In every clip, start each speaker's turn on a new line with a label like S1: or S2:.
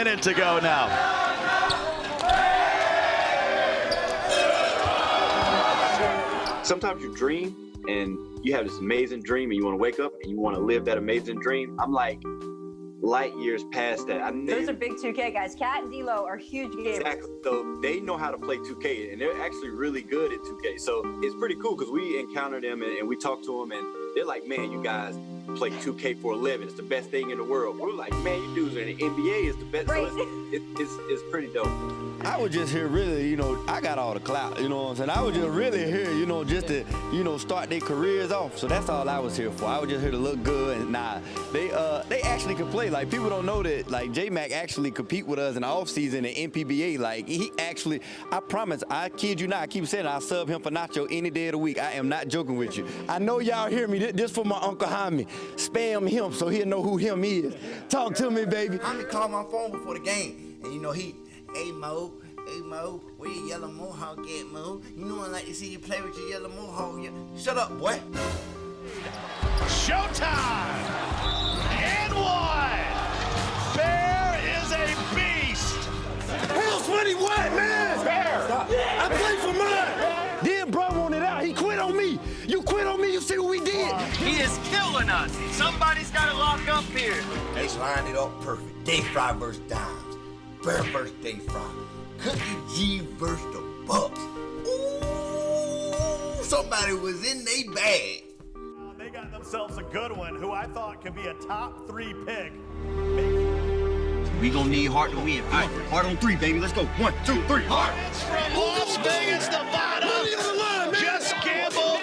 S1: minute to go now.
S2: Sometimes you dream and you have this amazing dream and you want to wake up and you want to live that amazing dream. I'm like light years past that.
S3: Those are big 2K guys. Cat and D'Lo are huge gamers.
S2: Exactly. So they know how to play 2K and they're actually really good at 2K. So it's pretty cool because we encounter them and we talk to them and they're like, man, you guys play 2K for a living. It's the best thing in the world. We're like, man, you dudes are in the NBA. It's the best.
S3: Right.
S2: So it's pretty dope.
S4: I was just here really, I got all the clout, you know what I'm saying? I was just really here, just to, start their careers off. So that's all I was here for. I was just here to look good. And they actually could play. Like, people don't know that, like, J-Mac actually compete with us in the offseason in NPBA. Like, he actually, I promise, I kid you not, I keep saying I'll sub him for Nacho any day of the week. I am not joking with you. I know y'all hear me. This for my Uncle Jaime. Spam him so he'll know who him is. Talk to me, baby.
S5: Jaime called my phone before the game. And, hey, Mo, where your yellow mohawk at, Mo? I'd like to see you play with your yellow mohawk. Shut up, boy.
S1: Showtime! And one! Bear is a beast!
S4: Hell's funny what, man?
S1: Bear!
S4: Stop. I played for mine. Then bro wanted out. He quit on me. You quit on me. You see what we did?
S6: He is killing us. Somebody's got to lock up here.
S5: They lined it up perfect. Day Fry versus Dimes. Bear versus Day Fry. Cookie G versus the Bucks. Ooh, somebody was in their bag.
S1: They got themselves a good one, who I thought could be a top 3 pick.
S6: We gonna need Hart to win. All right, Hart on 3, baby. Let's go. 1, 2, 3, Hart.
S1: It's from Las Vegas, Nevada. Just gambled,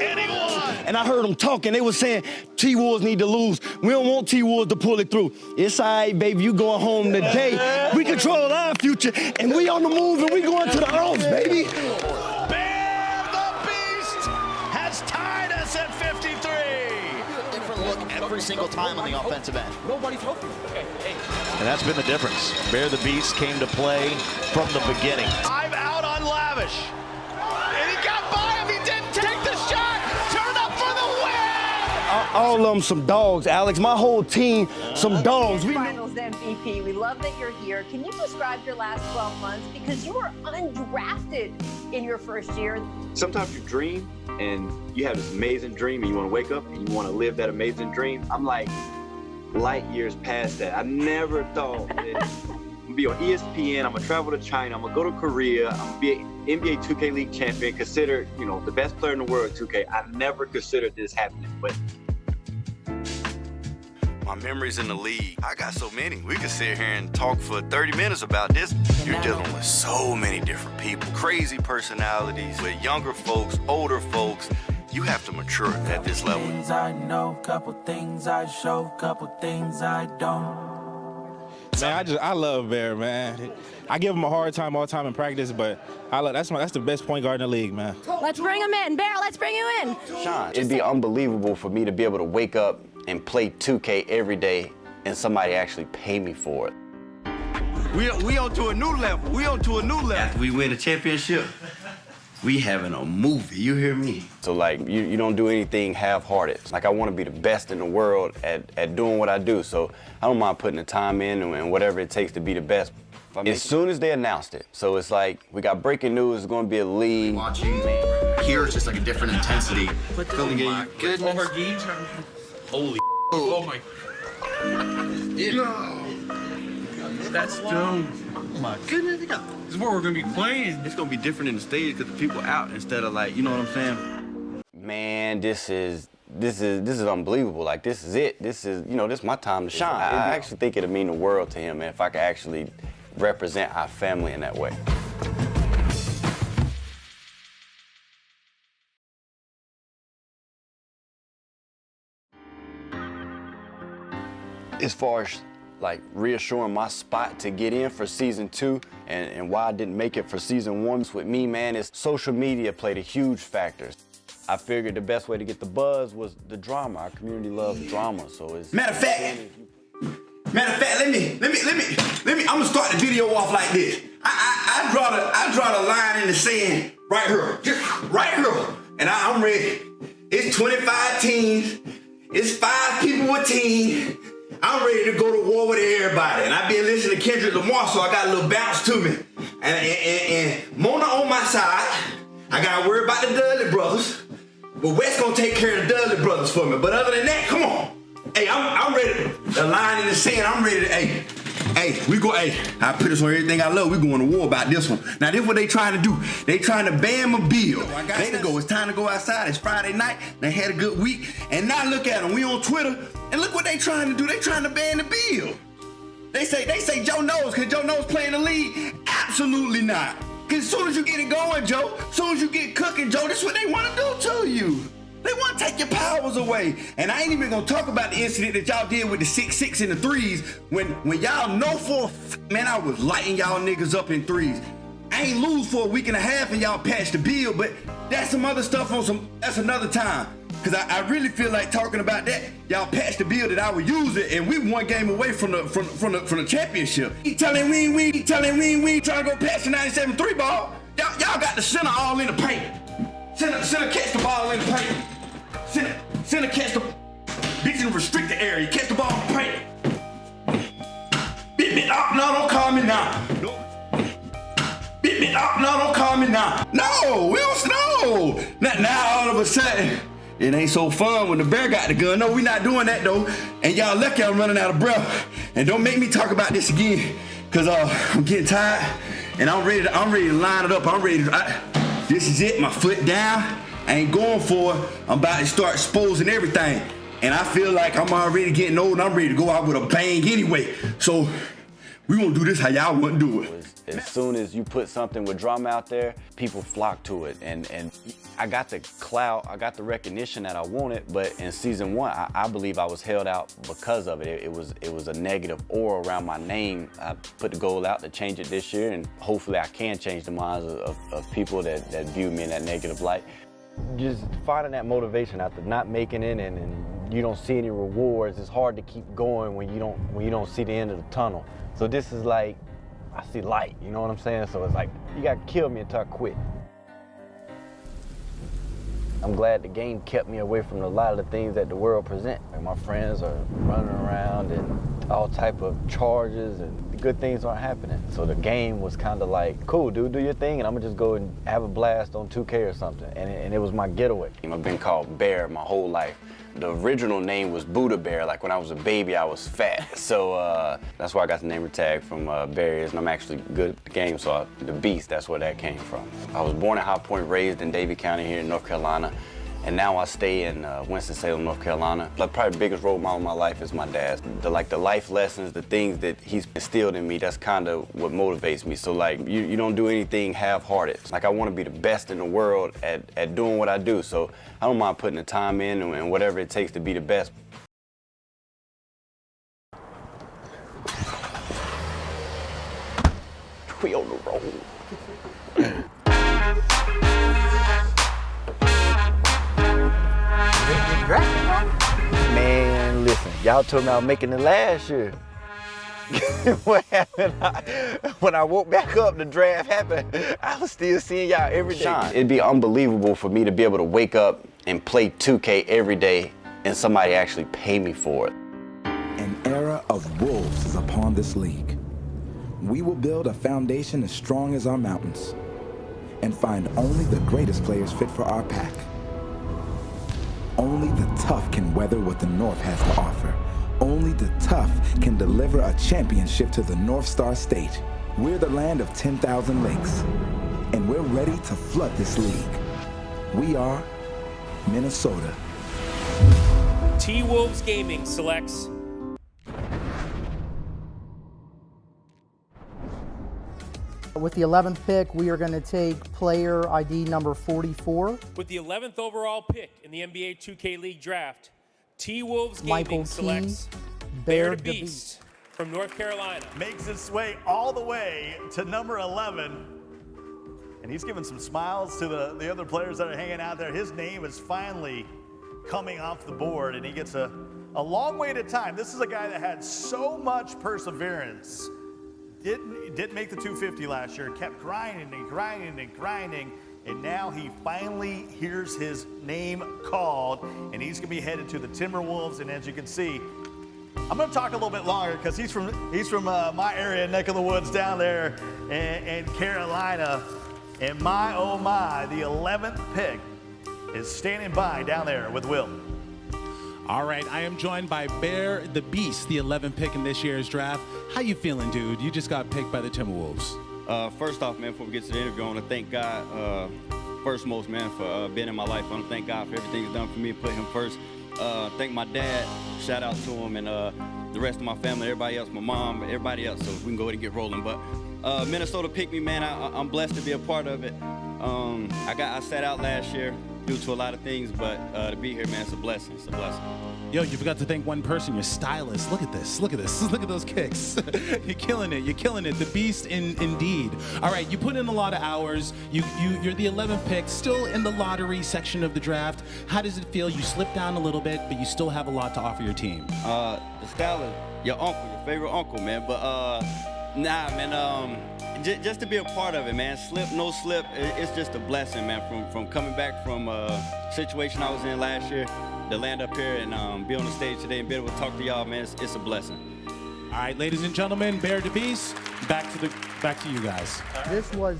S1: and he won.
S4: And I heard them talking. They were saying T-Wolves need to lose. We don't want T-Wolves to pull it through. It's all right, baby. You going home today. We control our future, and we on the move, and we going to the house, baby.
S1: Bear the Beast has tied us at 53.
S7: Different look every single time on the offensive end.
S5: Nobody's hoping.
S1: And that's been the difference. Bear the Beast came to play from the beginning. I'm out on Lavish. And he got by him. He didn't take the shot. Turn up for the win.
S4: All of them some dogs, Alex. My whole team, some dogs.
S3: Finals MVP. We love that you're here. Can you describe your last 12 months? Because you were undrafted in your first year.
S2: Sometimes you dream and you have this amazing dream and you want to wake up and you want to live that amazing dream. I'm like light years past that. I never thought that I'm gonna be on ESPN, I'm gonna travel to China, I'm gonna go to Korea, I'm gonna be an NBA 2K League champion, considered, the best player in the world at 2K. I never considered this happening, but
S4: My memories in the league, I got so many. We could sit here and talk for 30 minutes about this. You're dealing with so many different people, crazy personalities, with younger folks, older folks. You have to mature at this level.
S8: Things I know, couple things I show, couple things I don't.
S9: Man, I love Bear, man. I give him a hard time all the time in practice, but that's the best point guard in the league, man.
S3: Let's bring him in. Bear, let's bring you in.
S10: Sean, it'd be unbelievable for me to be able to wake up and play 2K every day and somebody actually pay me for it.
S4: We on to a new level. We on to a new level.
S10: After we win a championship, we having a movie, you hear me? So like, you don't do anything half-hearted. Like, I want to be the best in the world at doing what I do, so I don't mind putting the time in and whatever it takes to be the best. As soon as they announced it, so it's like, we got breaking news, it's going to be a league.
S7: Watching here, it's just like a different intensity.
S6: Feeling my goodness. Holy oh my. That's dope. Oh my goodness. This is where we're gonna be playing.
S10: It's gonna be different in the stage because the people out instead of like, you know what I'm saying? Man, this is unbelievable. Like, this is it. This is my time to shine. I actually think it'd mean the world to him, man, if I could actually represent our family in that way. As far as like reassuring my spot to get in for season 2 and why I didn't make it for season 1 with me, man, is social media played a huge factor. I figured the best way to get the buzz was the drama. Our community loves drama, so it's...
S5: Matter of fact, let me, I'm gonna start the video off like this. I draw the line in the sand right here, just right here, and I'm ready. It's 25 teams, it's 5 people a team. I'm ready to go to war with everybody. And I've been listening to Kendrick Lamar, so I got a little bounce to me. And Mona on my side. I gotta worry about the Dudley brothers. But Wes gonna take care of the Dudley brothers for me. But other than that, come on. Hey, I'm ready. The line in the sand, I'm ready to, I put this on everything I love. We going to war about this one. Now, this is what they trying to do. They trying to ban my bill. They to go. It's time to go outside. It's Friday night. They had a good week. And now look at them. We on Twitter. And look what they trying to do. They trying to ban the bill. They say Joe knows, because Joe knows playing the league. Absolutely not. Because as soon as you get it going, Joe, as soon as you get cooking, Joe, that's what they want to do to you. They want to take your powers away. And I ain't even going to talk about the incident that y'all did with the 6-6 and the threes when y'all know for man, I was lighting y'all niggas up in threes. I ain't lose for a week and a half and y'all patched the bill, but that's some other stuff that's another time. Because I really feel like talking about that. Y'all patched the bill that I would use it, and we one game away from the championship. He telling we trying to go patch the 97 3 ball. Y'all got the center all in the paint. Center catch the ball in the paint. Center catch the bitch in the restricted area. Catch the ball in the paint. Bit up, no, don't call me now. Bit up, no, don't call me now. No, we don't know. Now all of a sudden, it ain't so fun when the bear got the gun. No, we not doing that though. And y'all lucky I'm running out of breath. And don't make me talk about this again, cause I'm getting tired and I'm ready to line it up. I'm ready to, this is it, my foot down. I ain't going for it. I'm about to start exposing everything. And I feel like I'm already getting old and I'm ready to go out with a bang anyway. So we gonna do this how y'all want to do it.
S10: As soon as you put something with drama out there, people flock to it. And I got the clout, I got the recognition that I wanted, but in season 1, I believe I was held out because of it. It was a negative aura around my name. I put the goal out to change it this year, and hopefully I can change the minds of people that view me in that negative light. Just finding that motivation after not making it and you don't see any rewards, it's hard to keep going when you don't see the end of the tunnel. So this is like, I see light, you know what I'm saying? So it's like, you gotta kill me until I quit. I'm glad the game kept me away from a lot of the things that the world present. Like my friends are running around and all type of charges and good things aren't happening. So the game was kind of like, cool, dude, do your thing and I'm gonna just go and have a blast on 2K or something. And it was my getaway. I've been called Bear my whole life. The original name was Buddha Bear. Like when I was a baby, I was fat. So that's why I got the name tag from Barriers, and I'm actually good at the game, so the Beast, that's where that came from. I was born in High Point, raised in Davie County here in North Carolina, and now I stay in Winston-Salem, North Carolina. Like probably the biggest role model in my life is my dad. The life lessons, the things that he's instilled in me, that's kind of what motivates me. So like, you don't do anything half-hearted. Like I want to be the best in the world at doing what I do. So I don't mind putting the time in and whatever it takes to be the best. We on the roll. Man, listen, y'all told me I was making it last year. What happened? When I woke back up, the draft happened. I was still seeing y'all every day. It'd be unbelievable for me to be able to wake up and play 2K every day and somebody actually pay me for it.
S11: An era of wolves is upon this league. We will build a foundation as strong as our mountains and find only the greatest players fit for our pack. Only the tough can weather what the North has to offer. Only the tough can deliver a championship to the North Star State. We're the land of 10,000 lakes, and we're ready to flood this league. We are Minnesota.
S12: T-Wolves Gaming selects
S13: With the 11th pick, we are going to take player ID number 44.
S12: with the 11th overall pick in the NBA 2K League draft. T-Wolves
S13: Michael
S12: Gaming
S13: T.
S12: selects BEARDABEAST from North Carolina.
S1: Makes its way all the way to number 11. And he's giving some smiles to the other players that are hanging out there. His name is finally coming off the board, and he gets a long wait of time. This is a guy that had so much perseverance. Didn't make the 250 last year, kept grinding and grinding and grinding, and now he finally hears his name called, and he's gonna be headed to the Timberwolves. And as you can see,
S14: I'm going to talk a little bit longer because he's from my area, neck of the woods down there in Carolina. And my, oh my, the 11th pick is standing by down there with Will.
S15: All right, I am joined by Bear the Beast, the 11th pick in this year's draft. How you feeling, dude? You just got picked by the Timberwolves.
S10: First off, man, before we get to the interview, I want to thank God, first most, man, for being in my life. I want to thank God for everything He's done for me, put Him first. Thank my dad, shout out to him, and the rest of my family, everybody else, my mom, everybody else, so we can go ahead and get rolling. But Minnesota picked me, man. I'm blessed to be a part of it. I sat out last year due to a lot of things, but to be here, man, it's a blessing. It's a blessing.
S15: Yo, you forgot to thank one person, your stylist. Look at this, look at this, look at those kicks. You're killing it, the Beast indeed. All right, you put in a lot of hours. You're the 11th pick, still in the lottery section of the draft. How does it feel? You slipped down a little bit, but you still have a lot to offer your team.
S10: The stylist, your uncle, your favorite uncle, man, but nah, man, just to be a part of it, man. Slip, no slip, it's just a blessing, man. From coming back from a situation I was in last year, to land up here and be on the stage today and be able to talk to y'all, man, it's a blessing.
S15: All right, ladies and gentlemen, Bear the Beast, back to you guys.
S13: This was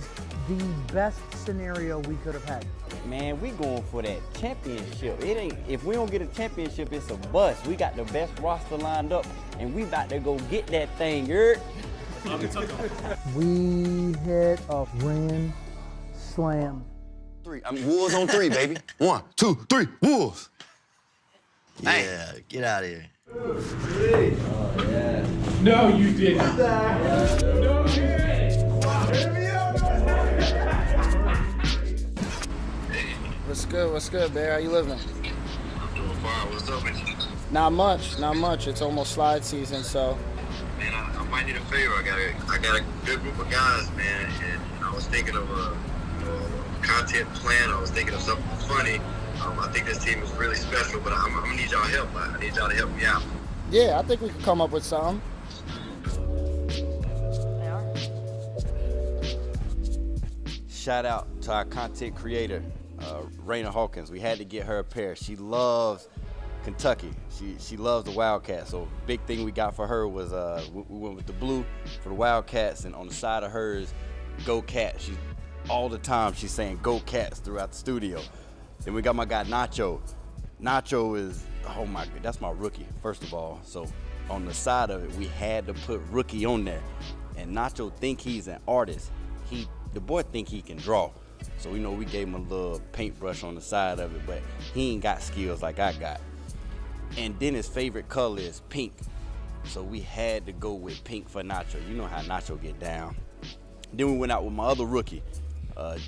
S13: the best scenario we could have had.
S4: Man, we going for that championship. It ain't, if we don't get a championship, it's a bust. We got the best roster lined up, and we about to go get that thing, Yurt.
S13: We hit a grand slam.
S6: Wolves on 3, baby. 1, 2, 3, Wolves.
S7: Yeah, get out of here.
S12: No, you didn't. No, you didn't.
S16: What's good, Bear? How you living?
S17: I'm doing fine. What's up with you?
S16: Not much. It's almost slide season, so.
S17: Man, I might need a favor. I got a good group of guys, man, and I was thinking of a content plan. I was thinking of something funny. I think this team is really special, but I'm gonna need y'all help. I need y'all to help me out.
S16: Yeah, I think we could come up with something.
S10: Shout out to our content creator, Raina Hawkins. We had to get her a pair. She loves Kentucky. She loves the Wildcats. So big thing we got for her was we went with the blue for the Wildcats, and on the side of hers, Go Cats. All the time she's saying Go Cats throughout the studio. Then we got my guy Nacho. Nacho is, oh my God, that's my rookie, first of all. So on the side of it, we had to put rookie on there. And Nacho think he's an artist. The boy think he can draw. So we gave him a little paintbrush on the side of it, but he ain't got skills like I got. And then his favorite color is pink. So we had to go with pink for Nacho. You know how Nacho get down. Then we went out with my other rookie,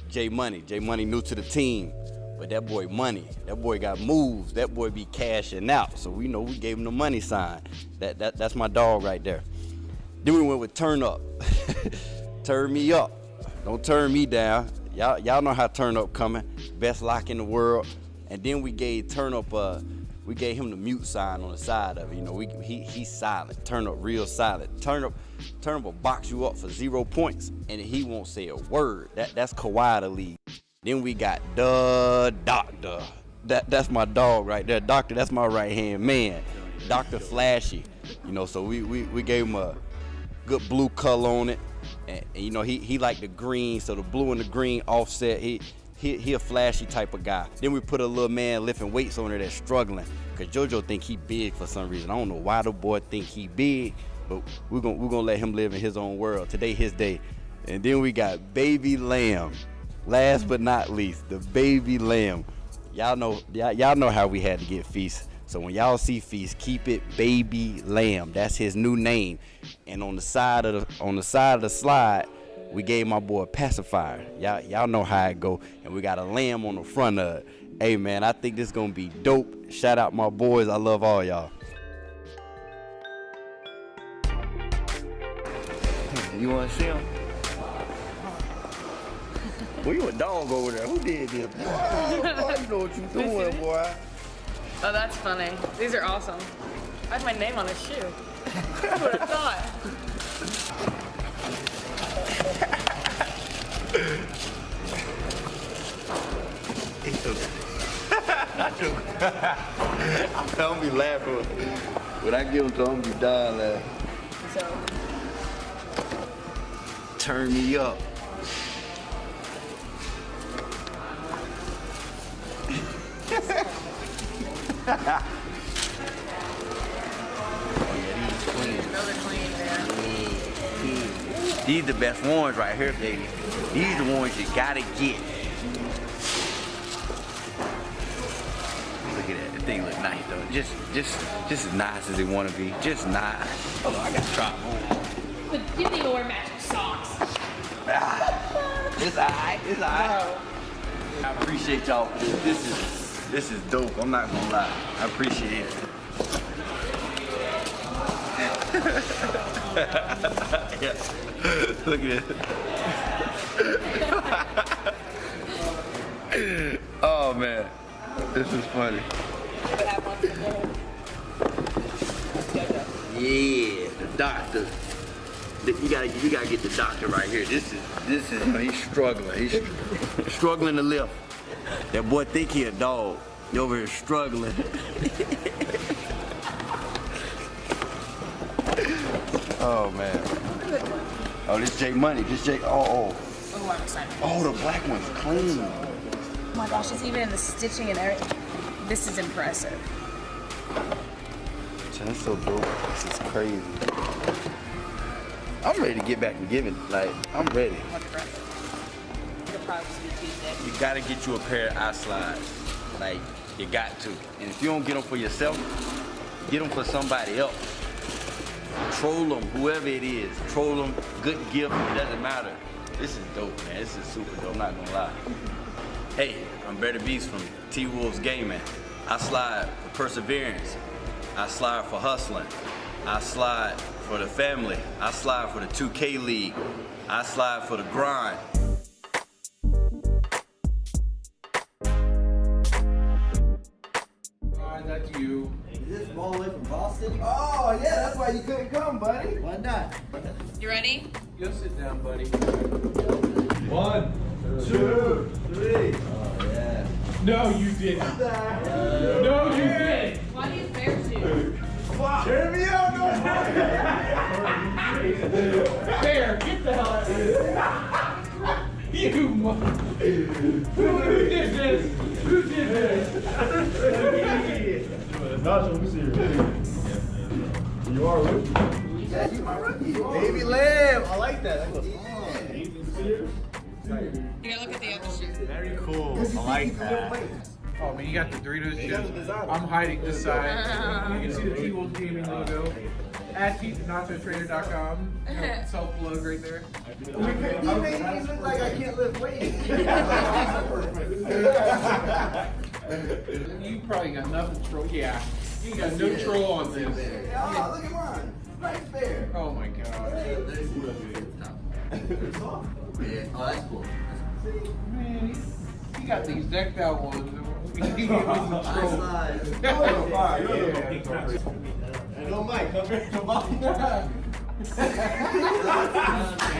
S10: J Money. J Money new to the team. But that boy money, that boy got moves, that boy be cashing out. So we gave him the money sign. That's my dog right there. Then we went with Turn Up. Turn me up, don't turn me down. Y'all know how Turn Up coming, best lock in the world. And then we gave Turn Up, we gave him the mute sign on the side of it. He's silent, Turn Up real silent. Turn Up will box you up for 0 points and he won't say a word. That's Kawhi the league. Then we got the Doctor. That's my dog right there. Doctor, that's my right-hand man. Dr. Flashy. So we gave him a good blue color on it. And he liked the green, so the blue and the green offset. He a flashy type of guy. Then we put a little man lifting weights on there that's struggling. Cause JoJo think he big for some reason. I don't know why the boy think he big, but we're gonna let him live in his own world. Today his day. And then we got Baby Lamb. Last but not least, the Baby Lamb. Y'all know how we had to get Feast. So when y'all see Feast, keep it Baby Lamb. That's his new name. And on the side of the slide, we gave my boy a pacifier. Y'all know how it go. And we got a lamb on the front of it. Hey man, I think this gonna be dope. Shout out my boys. I love all y'all.
S4: You wanna see him? Well, you a dog over there. Who did this? Boy, you know what you doing, boy.
S18: Oh, that's funny. These are awesome. I have my name on a shoe. Who would have thought?
S4: Don't be laughing. When I give them to them, you die laughing.
S18: So.
S4: Turn me up. These the best ones right here, baby. These the ones you gotta get. Look at that. The thing look nice though. Just as nice as they want to be. Just nice. Hold on, I got to try them.
S18: But you didn't even wear matching socks.
S4: It's alright. It's alright. I appreciate y'all for this. This is dope. I'm not gonna lie. I appreciate it. Yeah. Look at it. Oh man, this is funny. Yeah, the doctor. You gotta get the doctor right here. This is he's struggling. He's struggling to live. That boy think he a dog. You over here struggling. Oh man. Oh, this Jake Money. This Jake. Oh.
S18: Oh, I'm excited.
S4: Oh, the black one's clean.
S18: Oh my gosh, it's even in the stitching and everything. This is impressive.
S4: That's so dope. This is crazy. I'm ready to get back and give it. Like, I'm ready. You gotta get you a pair of eye slides. Like, you got to. And if you don't get them for yourself, get them for somebody else. Troll them, whoever it is. Troll them, good gift, it doesn't matter. This is dope, man. This is super dope, I'm not gonna lie. Hey, I'm BEARDABEAST from T-Wolves Gaming. I slide for perseverance. I slide for hustling. I slide for the family. I slide for the 2K League. I slide for the grind.
S19: That's you.
S20: Is this all the way from Boston? Oh, yeah, that's why you couldn't come, buddy. Why not?
S18: You ready?
S19: Go sit down, buddy.
S20: 1, 2, 3. Oh, yeah.
S19: No, you didn't. No, you didn't.
S18: Why do you bear shoes?
S20: Turn me out, no.
S19: Bear, get the hell out of here. You Who did this? Who did this?
S20: Not so serious. You are a rookie. Yeah, you my rookie. Baby lamb. I like that. That goes on.
S18: You gotta look at the other shoe.
S20: Very cool. I like that.
S19: Oh man, you got the Doritos shoes. I'm hiding this side. You can see the T-Wolves Gaming logo. At nachotrainer.com. Self-plug right there.
S20: You make me look like I can't lift weights.
S19: You probably got nothing troll. Yeah. You got no troll on this.
S20: Oh, look at mine. Nice bear.
S19: Oh my god.
S20: Yeah. Oh, that's cool.
S19: Man, you got these decked out ones. He gave us some troll.
S20: No, Mike, come here. Come on.
S19: That's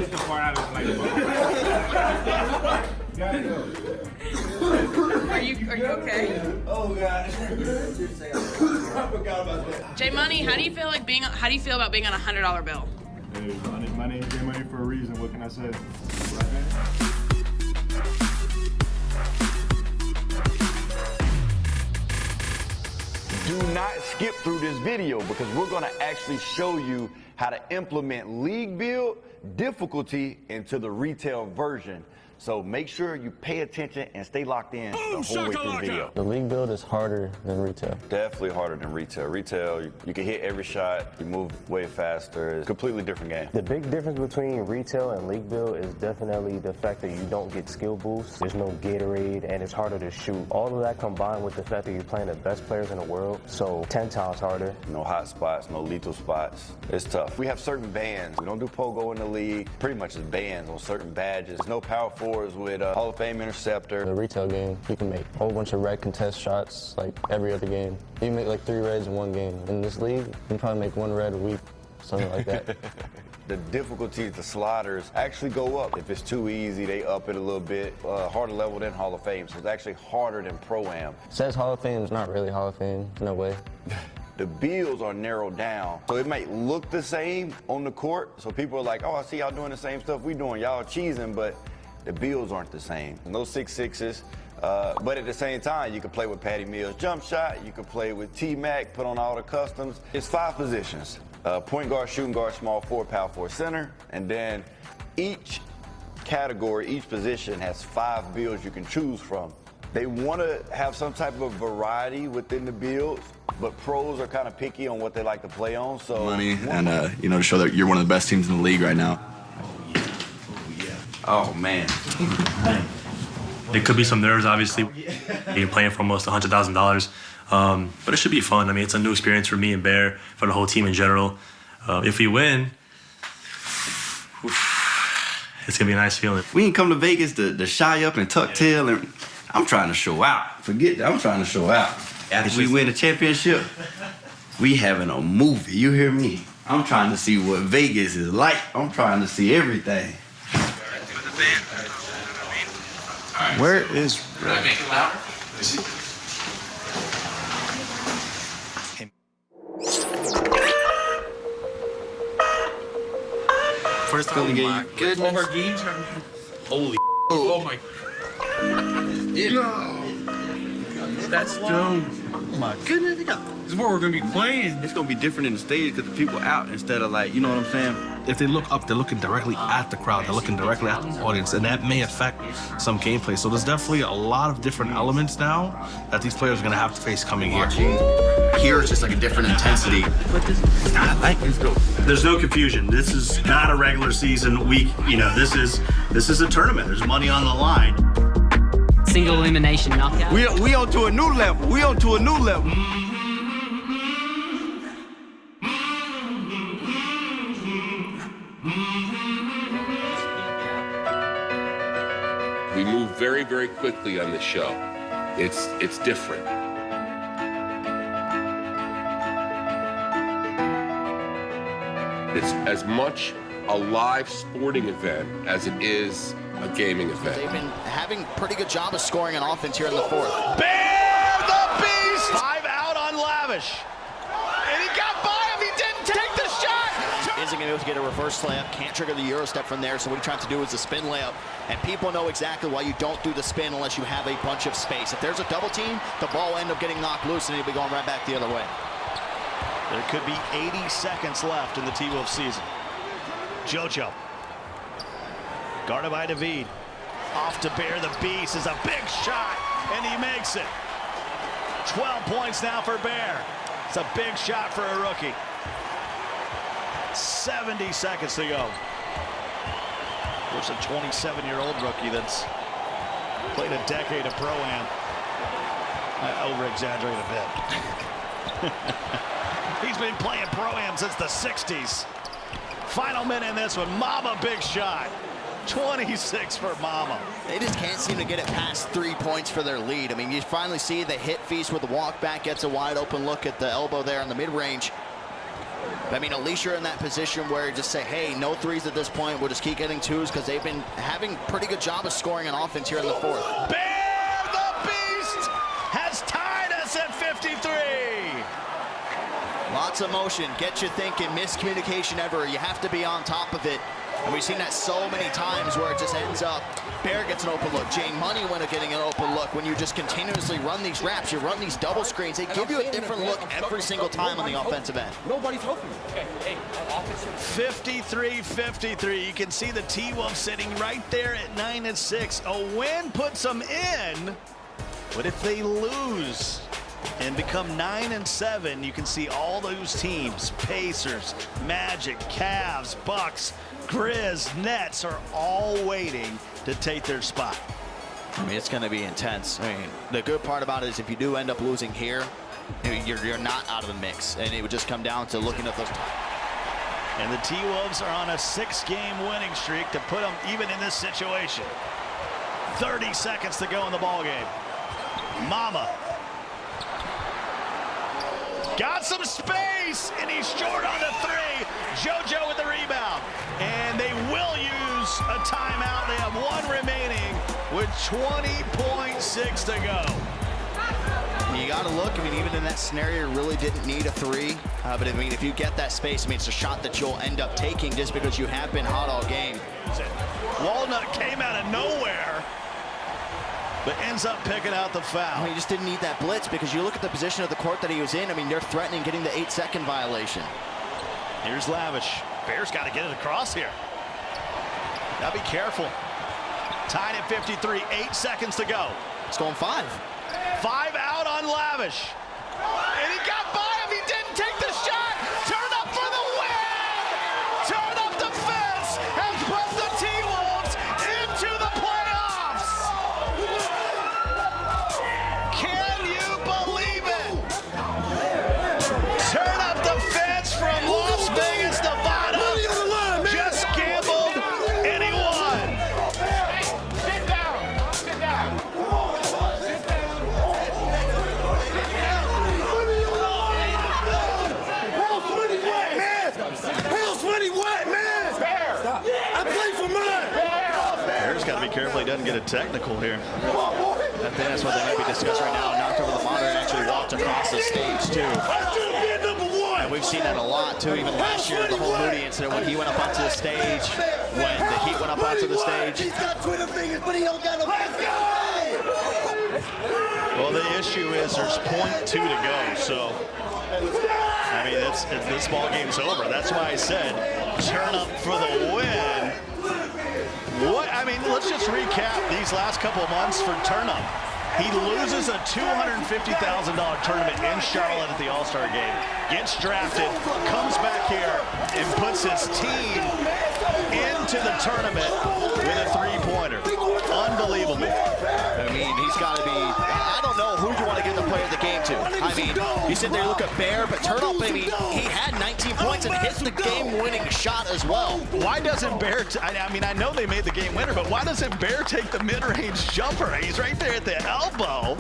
S19: the part I was like,
S18: Are you okay?
S20: Oh god. I forgot about that.
S18: J Money, how do you feel about being on a $100 bill?
S21: Hey, my name's J Money for a reason. What can I say?
S4: Do not skip through this video because we're gonna actually show you how to implement League Build difficulty into the retail version. So make sure you pay attention and stay locked in the whole way through the video.
S22: The League Build is harder than retail.
S10: Definitely harder than retail. Retail, you can hit every shot, you move way faster. It's a completely different game.
S22: The big difference between retail and League Build is definitely the fact that you don't get skill boosts. There's no Gatorade, and it's harder to shoot. All of that combined with the fact that you're playing the best players in the world, so 10 times harder.
S10: No hot spots, no lethal spots. It's tough.
S4: We have certain bans. We don't do pogo in the league. Pretty much it's bans on certain badges. There's no power forwards with a Hall of Fame interceptor.
S22: The retail game, you can make a whole bunch of red contest shots like every other game. You can make like 3 reds in one game. In this league, you can probably make 1 red a week, something like that.
S4: The difficulty of the sliders actually go up. If it's too easy, they up it a little bit. Harder level than Hall of Fame, so it's actually harder than Pro-Am.
S22: Says Hall of Fame is not really Hall of Fame, no way.
S10: the bills are narrowed down. So it might look the same on the court. So people are like, oh, I see y'all doing the same stuff we doing. Y'all cheesing, but the bills aren't the same. No 6'6s. But at the same time, you can play with Patty Mills' jump shot. You can play with T-Mac, put on all the customs. It's 5 positions. Point guard, shooting guard, small forward, power forward, center. And then each category, each position has 5 builds you can choose from. They want to have some type of variety within the builds, but pros are kind of picky on what they like to play on. So
S2: money and to show that you're one of the best teams in the league right now.
S10: Oh man.
S8: There could be some nerves, obviously. You're playing for almost $100,000, but it should be fun. I mean, it's a new experience for me and Bear, for the whole team in general. If we win, it's gonna be a nice feeling.
S10: We ain't come to Vegas to shy up and tuck tail, and I'm trying to show out. Forget that, I'm trying to show out. After we win the championship, we having a movie, you hear me? I'm trying to see what Vegas is like. I'm trying to see everything.
S2: Where is
S23: Can I make it louder?
S10: First feeling game, you good?
S23: All of our games are... Holy oh my... That's dope. Oh my goodness. This is what we're going to be playing.
S10: It's going to be different in the stage because the people out instead of like, you know what I'm saying?
S24: If they look up, they're looking directly at the crowd. They're looking directly at the audience, and that may affect some gameplay. So there's definitely a lot of different elements now that these players are going to have to face coming here.
S7: Here it's just like a different intensity.
S23: I like this.
S25: There's no confusion. This is not a regular season week. You know, this is a tournament. There's money on the line.
S26: Single elimination knockout.
S10: We on to a new level. We on to a new level.
S23: We move very, very quickly on this show. It's different. It's as much a live sporting event as it is a gaming event.
S7: They've been having pretty good job of scoring on offense here in the fourth.
S1: Bear the Beast! 5 out on Lavish. And he got by him. He didn't take the shot.
S7: Isn't going to be able to get a reverse layup. Can't trigger the Euro step from there. So what he tries to do is the spin layup. And people know exactly why you don't do the spin unless you have a bunch of space. If there's a double team, the ball will end up getting knocked loose and he'll be going right back the other way.
S1: There could be 80 seconds left in the T-Wolves season. JoJo. Guarded by David. Off to Bear the Beast is a big shot, and he makes it. 12 points now for Bear. It's a big shot for a rookie. 70 seconds to go. There's a 27-year-old rookie that's played a decade of Pro-Am. I over-exaggerate a bit. He's been playing Pro-Am since the 60s. Final minute in this one. Mama, big shot. 26 for Mama.
S7: They just can't seem to get it past 3 points for their lead. I mean, you finally see the hit feast where the walk back gets a wide open look at the elbow there in the mid-range. I mean, at least you're in that position where you just say, hey, no threes at this point. We'll just keep getting twos because they've been having pretty good job of scoring on offense here in the fourth.
S1: Bear the Beast has tied us at 53.
S7: Lots of motion, get you thinking, miscommunication ever. You have to be on top of it. And we've seen that so many times where it just ends up, Bear gets an open look, Jane Money winds up getting an open look. When you just continuously run these wraps, you run these double screens, they give you a different look every single time on the offensive end.
S23: Nobody's helping.
S1: 53-53. You can see the T-Wolves sitting right there at 9-6. A win puts them in, but if they lose and become 9-7, you can see all those teams, Pacers, Magic, Cavs, Bucks, Grizz, Nets are all waiting to take their spot.
S7: I mean, it's going to be intense. I mean, the good part about it is if you do end up losing here, you're not out of the mix, and it would just come down to looking at those.
S1: And the T-Wolves are on a 6-game winning streak to put them even in this situation. 30 seconds to go in the ballgame. Mama. Got some space, and he's short on the three. JoJo with the rebound. And they will use a timeout. They have one remaining with 20.6 to go.
S7: You got to look. I mean, even in that scenario, you really didn't need a three. But I mean, if you get that space, I mean, it's a shot that you'll end up taking just because you have been hot all game.
S1: Walnut came out of nowhere, but ends up picking out the foul.
S7: I mean, he just didn't need that blitz because you look at the position of the court that he was in. I mean, they're threatening getting the 8-second violation.
S1: Here's Lavish. Bears got to get it across here. Now be careful. Tied at 53, 8 seconds to go.
S7: It's going 5.
S1: 5 out on Lavish. And he got by him. He didn't take the shot. Turn up for the win. Turn up the fence and put the T-Wolves into the playoffs. Can you believe it? Turn up the fence from Las Vegas, Nevada. Just gambled and he won.
S19: Sit down. Sit down.
S1: Bears got to be careful he doesn't get a technical here.
S7: I think that's what they might be discussing right now. Knocked over the monitor and actually walked across the stage, too. And we've seen that a lot, too. Even last year, the whole Moody incident when he went up onto the stage, when the Heat went up onto the stage.
S6: He's got Twitter fingers, but he don't got no.
S1: Well, the issue is there's .2 to go, so I mean, this ball game's over. That's why I said turn up for the win. What? I mean, let's just recap these last couple of months for Turnup. He loses a $250,000 tournament in Charlotte at the All-Star game, gets drafted, comes back here, and puts his team into the tournament with a three-pointer. Unbelievable.
S7: I mean, he's got to be, I don't know who you want to give the player of the game to. I mean, you sit there and look at Bear, but Turnup, I mean, he had 19 points and hit the game-winning shot as well.
S1: Why doesn't Bear, I mean, I know they made the game winner, but why doesn't Bear take the mid-range jumper? He's right there at the elbow,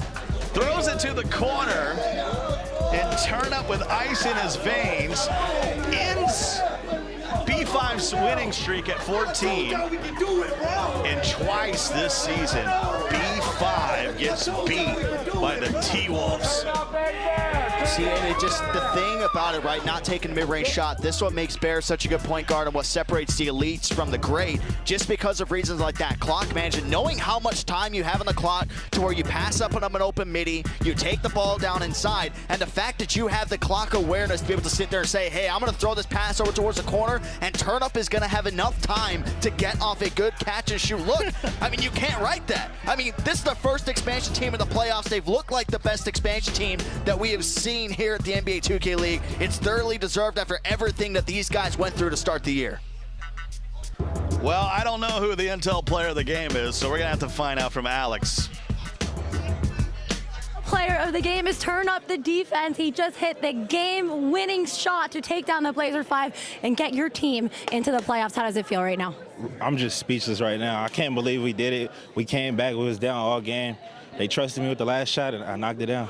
S1: throws it to the corner, and Turnup with ice in his veins ends B5's winning streak at 14. And twice this season, B5 gets beat by the T-Wolves.
S7: See, and it just, the thing about it, right, not taking a mid-range shot, this is what makes Bear such a good point guard and what separates the elites from the great, just because of reasons like that. Clock management, knowing how much time you have on the clock to where you pass up on an open midi, you take the ball down inside, and the fact that you have the clock awareness to be able to sit there and say, hey, I'm going to throw this pass over towards the corner, and Turnup is going to have enough time to get off a good catch and shoot. Look, I mean, you can't write that. I mean, this is the first expansion team in the playoffs. They've looked like the best expansion team that we have seen here at the NBA 2K League. It's thoroughly deserved after everything that these guys went through to start the year.
S1: Well, I don't know who the Intel player of the game is, so we're going to have to find out from Alex.
S3: Player of the game is Turnup the defense. He just hit the game-winning shot to take down the Blazer 5 and get your team into the playoffs. How does it feel right now?
S5: I'm just speechless right now. I can't believe we did it. We came back. We was down all game. They trusted me with the last shot, and I knocked it down.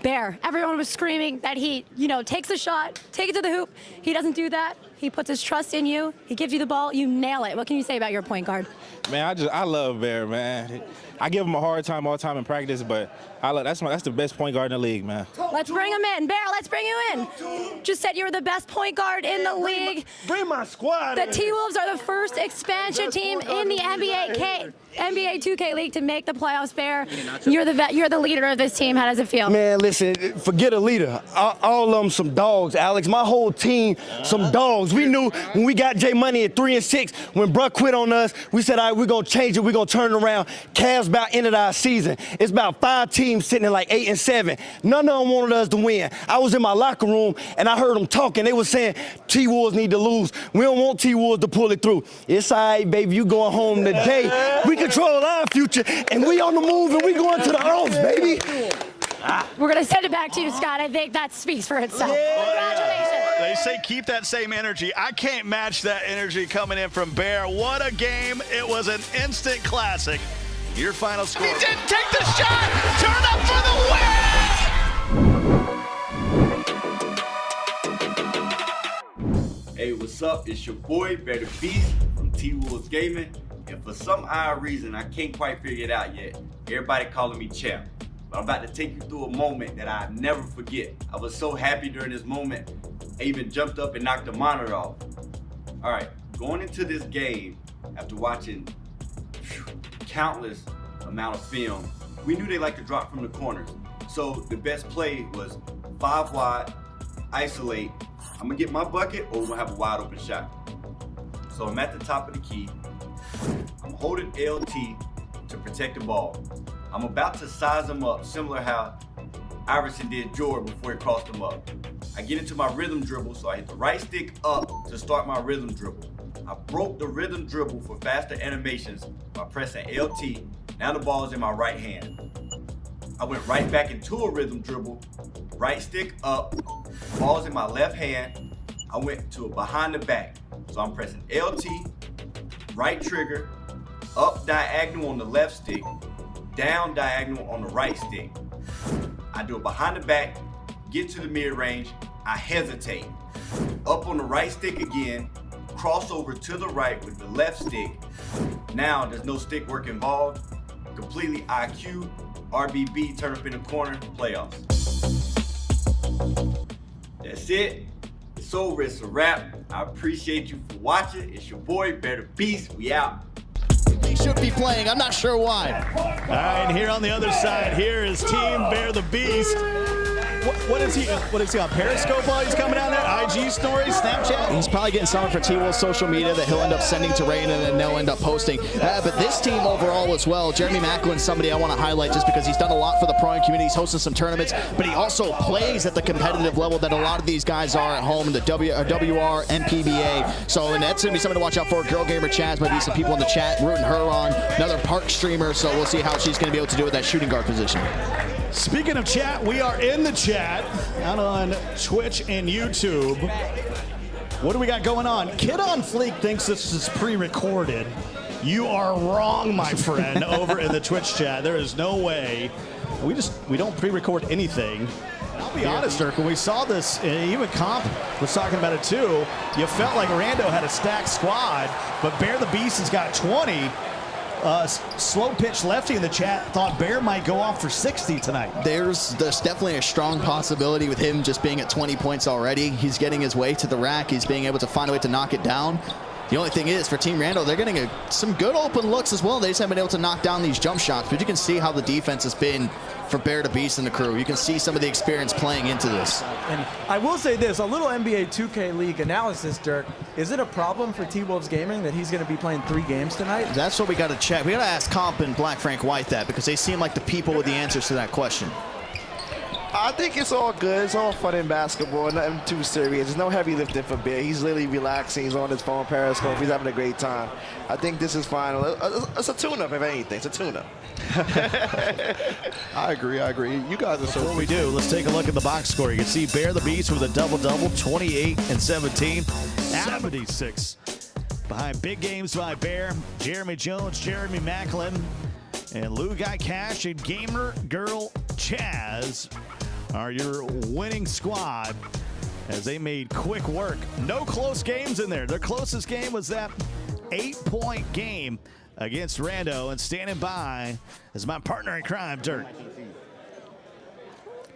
S3: Bear, everyone was screaming that he, takes a shot, take it to the hoop. He doesn't do that. He puts his trust in you. He gives you the ball. You nail it. What can you say about your point guard?
S5: Man, I love Bear, man. I give him a hard time all the time in practice, but that's the best point guard in the league, man.
S3: Let's bring him in. Bear, let's bring you in. Just said you were the best point guard in the league.
S21: Bring my squad.
S3: The T-Wolves are the first expansion team in the NBA 2K League to make the playoffs. Bear, you're the leader of this team. How does it feel?
S4: Man, listen, forget a leader. All of them some dogs, Alex. My whole team, some dogs. We knew when we got J Money at 3-6, when Bruh quit on us, we said, all right, we're going to change it. We're going to turn it around. Cavs about ended our season. It's about 5 teams sitting at like 8-7. None of them wanted us to win. I was in my locker room, and I heard them talking. They were saying, T-Wolves need to lose. We don't want T-Wolves to pull it through. It's all right, baby. You going home today. We control our future, and we on the move, and we going to the O's, baby.
S3: We're going to send it back to you, Scott. I think that speaks for itself. Congratulations.
S1: They say keep that same energy. I can't match that energy coming in from Bear. What a game. It was an instant classic. Your final score. He didn't take the shot. Turn up for
S10: the win. Hey, what's up? It's your boy, BEARDABEAST from T-Wolves Gaming. And for some odd reason, I can't quite figure it out yet. Everybody calling me champ. but I'm about to take you through a moment that I never forget. I was so happy during this moment, I even jumped up and knocked the monitor off. All right, going into this game, after watching countless amount of film, we knew they like to drop from the corners. So the best play was 5 wide, isolate. I'm gonna get my bucket or we're gonna have a wide open shot. So I'm at the top of the key. I'm holding LT to protect the ball. I'm about to size him up, similar how Iverson did Jordan before he crossed him up. I get into my rhythm dribble, so I hit the right stick up to start my rhythm dribble. I broke the rhythm dribble for faster animations by pressing LT. Now the ball is in my right hand. I went right back into a rhythm dribble, right stick up, ball's in my left hand. I went to a behind the back. So I'm pressing LT, right trigger, up diagonal on the left stick, down diagonal on the right stick. I do a behind the back, get to the mid-range, I hesitate. Up on the right stick again, crossover to the right with the left stick. Now there's no stick work involved. Completely IQ, RBB, turn up in the corner, playoffs. That's it. It's over, it's a wrap. I appreciate you for watching. It's your boy, BEARDABEAST. We out.
S7: He should be playing, I'm not sure why.
S1: All right, and here on the other side, here is Team BEARDABEAST. What is he on Periscope while he's coming down there? IG stories, Snapchat?
S7: He's probably getting something for T-Wolves social media that he'll end up sending to Rain and then they'll end up posting. But this team overall as well, Jeremy Macklin's somebody I want to highlight just because he's done a lot for the pro community. He's hosted some tournaments, but he also plays at the competitive level that a lot of these guys are at home in the WR and PBA. So, and that's going to be something to watch out for. Girl Gamer Chaz might be some people in the chat rooting her on. Another Park streamer, so we'll see how she's going to be able to do with that shooting guard position.
S1: Speaking of chat, we are in the chat out on Twitch and YouTube. What do we got going on? Kid on Fleek thinks this is pre-recorded. You are wrong, my friend, over in the Twitch chat. There is no way. We don't pre-record anything. And I'll be honest, Dirk, when we saw this, even Comp was talking about it too, you felt like Rando had a stacked squad, but BEARDABEAST has got 20. Slow pitch lefty in the chat thought Bear might go off for 60 tonight.
S7: There's definitely a strong possibility with him just being at 20 points already. He's getting his way to the rack. He's being able to find a way to knock it down. The only thing is, for Team Randall, they're getting some good open looks as well. They just haven't been able to knock down these jump shots, but you can see how the defense has been for BEARDABEAST and the crew. You can see some of the experience playing into this.
S20: And I will say this, a little NBA 2K League analysis, Dirk. Is it a problem for T-Wolves Gaming that he's going to be playing 3 games tonight?
S7: That's what we got to check. We got to ask Comp and Black Frank White that, because they seem like the people with the answers to that question.
S9: I think it's all good. It's all fun in basketball. Nothing too serious. There's no heavy lifting for Bear. He's literally relaxing. He's on his phone, Periscope. He's having a great time. I think this is fine. It's a tune-up, if anything. It's a tune-up.
S1: I agree. You guys are so. Before we do, let's take a look at the box score. You can see BEARDABEAST with a double-double, 28 and 17, 76. Behind big games by Bear, Jeremy Jones, Jeremy Macklin, and Lou Guy Cash and Gamer Girl Chaz are your winning squad as they made quick work. No close games in there. Their closest game was that 8-point game against Rando, and standing by is my partner in crime, Dirk.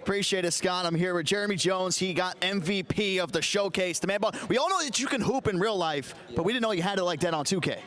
S7: Appreciate it, Scott. I'm here with Jeremy Jones. He got MVP of the showcase. The man ball. We all know that you can hoop in real life, but we didn't know you had it like that on 2K.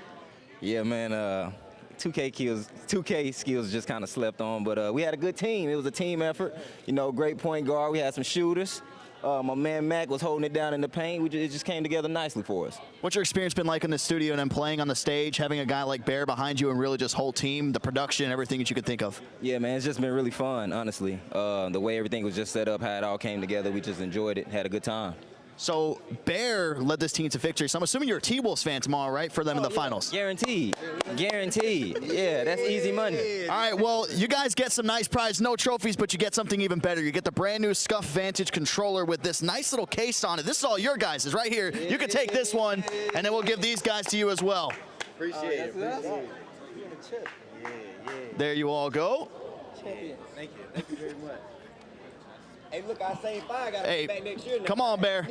S11: Yeah, man. 2K skills just kind of slept on, but we had a good team. It was a team effort. You know, great point guard. We had some shooters. My man Mac was holding it down in the paint. It just came together nicely for us.
S7: What's your experience been like in the studio and then playing on the stage, having a guy like Bear behind you and really just whole team, the production, everything that you could think of?
S11: Yeah, man, it's just been really fun, honestly. The way everything was just set up, how it all came together, we just enjoyed it, had a good time.
S7: So Bear led this team to victory. So I'm assuming you're a T-Wolves fan tomorrow, right, for them in the finals?
S11: Guaranteed. Guaranteed. Yeah, that's easy money.
S7: All right, well, you guys get some nice prize, no trophies, but you get something even better. You get the brand new Scuff Vantage controller with this nice little case on it. This is all your guys' right here. You can take this one, and then we'll give these guys to you as well.
S11: Appreciate it.
S7: There you all go.
S11: Thank you. Thank you very much.
S4: Hey, look, I say fine. Got to
S7: Hey,
S4: be back next year. Now.
S7: come on, Bear.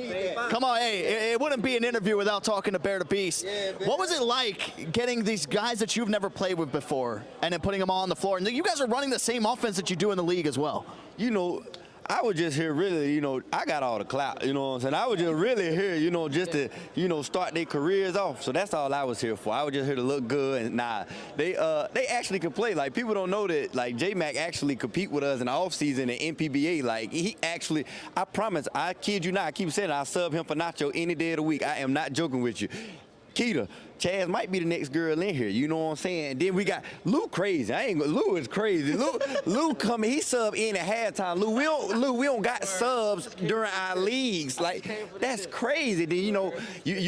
S7: Come on. Hey, it wouldn't be an interview without talking to Bear the Beast.
S4: Yeah,
S7: what was it like getting these guys that you've never played with before and then putting them all on the floor? And you guys are running the same offense that you do in the league as well.
S4: You know, I was just here really, you know, I got all the clout, you know what I'm saying? I was just really here, you know, just to, you know, start their careers off. So that's all I was here for. I was just here to look good. And they actually can play. Like, people don't know that, like, J-Mac actually compete with us in the offseason in NPBA. Like, he actually, I promise, I kid you not, I keep saying I sub him for Nacho any day of the week. I am not joking with you. Keita, Chaz might be the next girl in here, you know what I'm saying? And then we got Lou crazy. Lou is crazy. Lou coming, he sub in at halftime. Lou, we don't got subs during our leagues. Like, that's crazy. Then you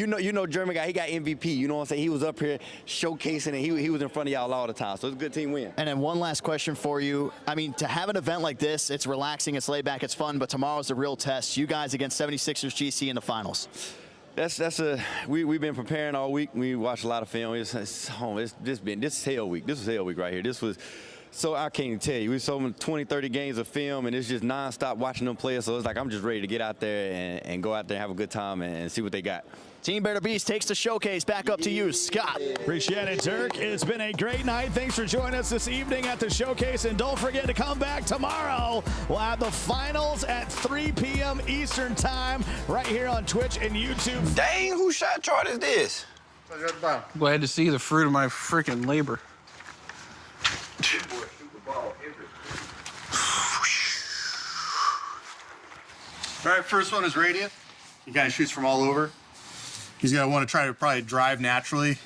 S4: know German guy, he got MVP, you know what I'm saying? He was up here showcasing and he was in front of y'all all the time. So it's a good team win.
S7: And then one last question for you. I mean, to have an event like this, it's relaxing, it's laid back, it's fun, but tomorrow's the real test. You guys against 76ers GC in the finals.
S4: We've been preparing all week. We watched a lot of film. This is hell week. This was hell week right here. So I can't even tell you. We saw 20, 30 games of film, and it's just nonstop watching them play. So it's like I'm just ready to get out there and go out there and have a good time and see what they got.
S7: Team Bear the Beast takes the showcase. Back up to you, Scott.
S1: Appreciate it, Dirk. It's been a great night. Thanks for joining us this evening at the showcase. And don't forget to come back tomorrow. We'll have the finals at 3 p.m. Eastern time right here on Twitch and YouTube.
S10: Dang, whose shot chart is this?
S19: Glad to see the fruit of my freaking labor.
S21: All right, first one is Radiant. He kind of shoots from all over. He's going to want to try to probably drive naturally.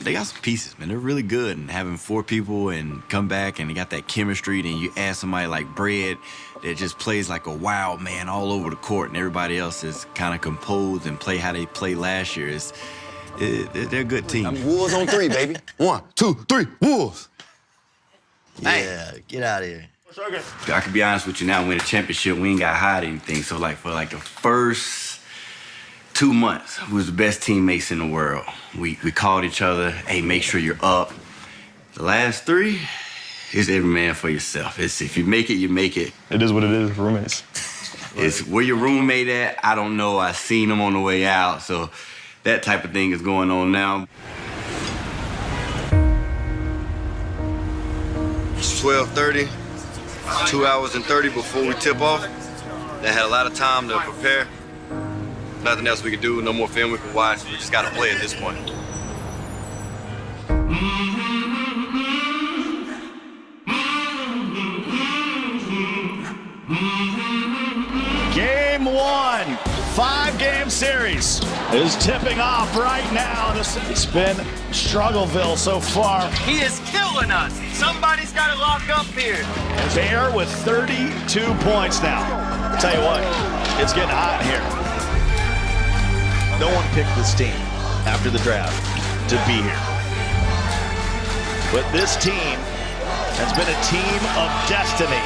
S10: They got some pieces, man. They're really good. And having 4 people and come back and they got that chemistry, then you add somebody like Bread that just plays like a wild man all over the court, and everybody else is kind of composed and play how they played last year. They're a good team.
S6: Wolves on 3, baby. 1, 2, 3, Wolves.
S10: Yeah, get out of here. I can be honest with you now, win a championship, we ain't got to hide anything. So, like, for, like, the first 2 months, we was the best teammates in the world. We called each other, hey, make sure you're up. The last 3, it's every man for yourself. It's if you make it, you make it.
S21: It is what it is, roommates.
S10: It's where your roommate at, I don't know. I seen him on the way out, so that type of thing is going on now. It's 12:30. 2 hours and 30 before we tip off. They had a lot of time to prepare. Nothing else we could do, no more film we could watch. We just gotta play at this point.
S1: Game 1, 5-game series is tipping off right now. It's been Struggleville so far.
S6: He is killing us. Somebody's got to lock up here.
S1: Bear with 32 points now. Tell you what, it's getting hot here. No one picked this team after the draft to be here. But this team has been a team of destiny.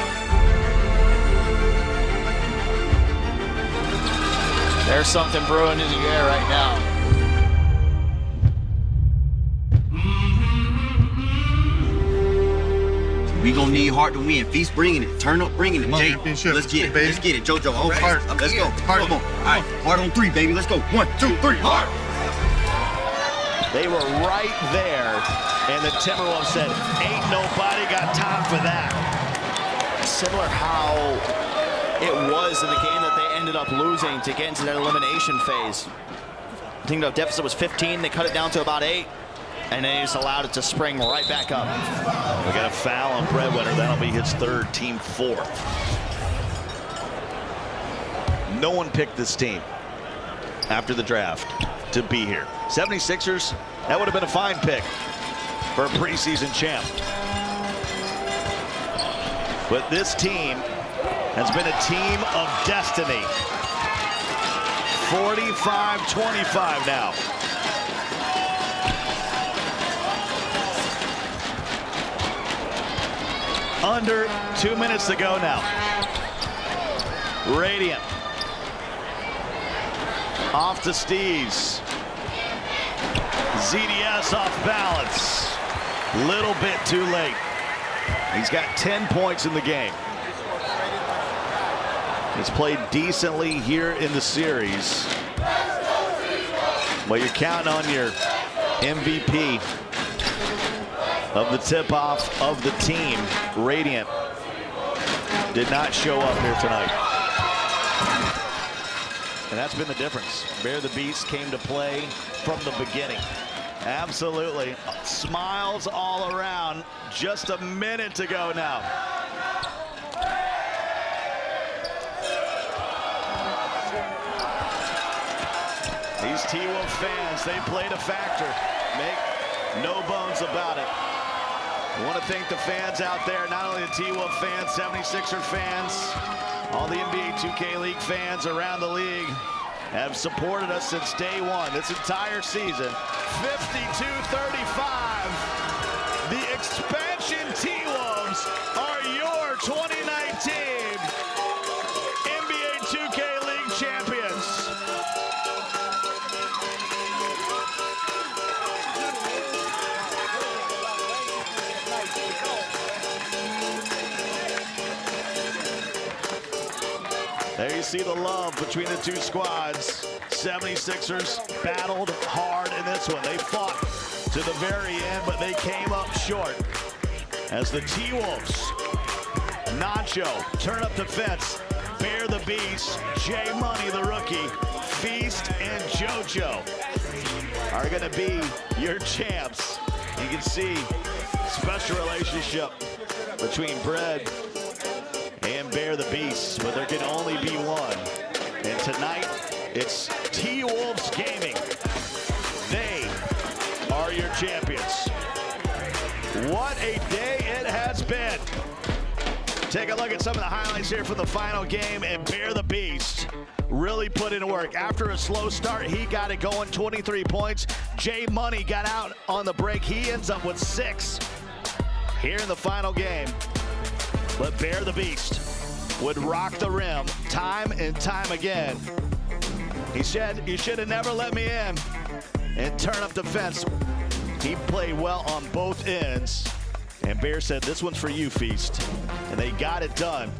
S7: There's something brewing in the air right now.
S6: We gonna need heart to win. Feast bringing it. Turn up bringing it. Jay, let's get it. Let's get it. JoJo, hold heart. Let's go. Come on. All right, heart on 3, baby. Let's go. 1, 2, 3, heart.
S1: They were right there, and the Timberwolves said, ain't nobody got time for that.
S7: Similar how it was in the game that they ended up losing to get into that elimination phase. I think the deficit was 15. They cut it down to about 8. And they just allowed it to spring right back up.
S1: We got a foul on Breadwinner. That'll be his 3rd, team 4th. No one picked this team after the draft to be here. 76ers, that would have been a fine pick for a preseason champ. But this team has been a team of destiny. 45-25 now. Under 2 minutes to go now. Radiant. Off to Steves. ZDS off balance. Little bit too late. He's got 10 points in the game. He's played decently here in the series. But you're counting on your MVP of the tip-off of the team. Radiant did not show up here tonight. And that's been the difference. Bear the Beast came to play from the beginning. Absolutely. Smiles all around. Just a minute to go now. These T-Wolves fans, they played a factor. Make no bones about it. I want to thank the fans out there, not only the T-Wolf fans, 76er fans, all the NBA 2K League fans around the league have supported us since day one, this entire season. 52-35. The expansion T-Wolves are your 2019 NBA 2K League champions. There you see the love between the two squads. 76ers battled hard in this one. They fought to the very end, but they came up short. As the T-Wolves, Nacho, turn up defense, Bear the Beast, J Money the rookie, Feast and JoJo are gonna be your champs. You can see special relationship between Bread and Bear the Beast, but there can only be one. And tonight, it's T-Wolves Gaming. They are your champions. What a day it has been. Take a look at some of the highlights here from the final game, and Bear the Beast really put in work. After a slow start, he got it going, 23 points. J Money got out on the break. He ends up with 6 here in the final game. But Bear the Beast would rock the rim time and time again. He said, "You should have never let me in." And turn up defense. He played well on both ends. And Bear said, "This one's for you, Feast." And they got it done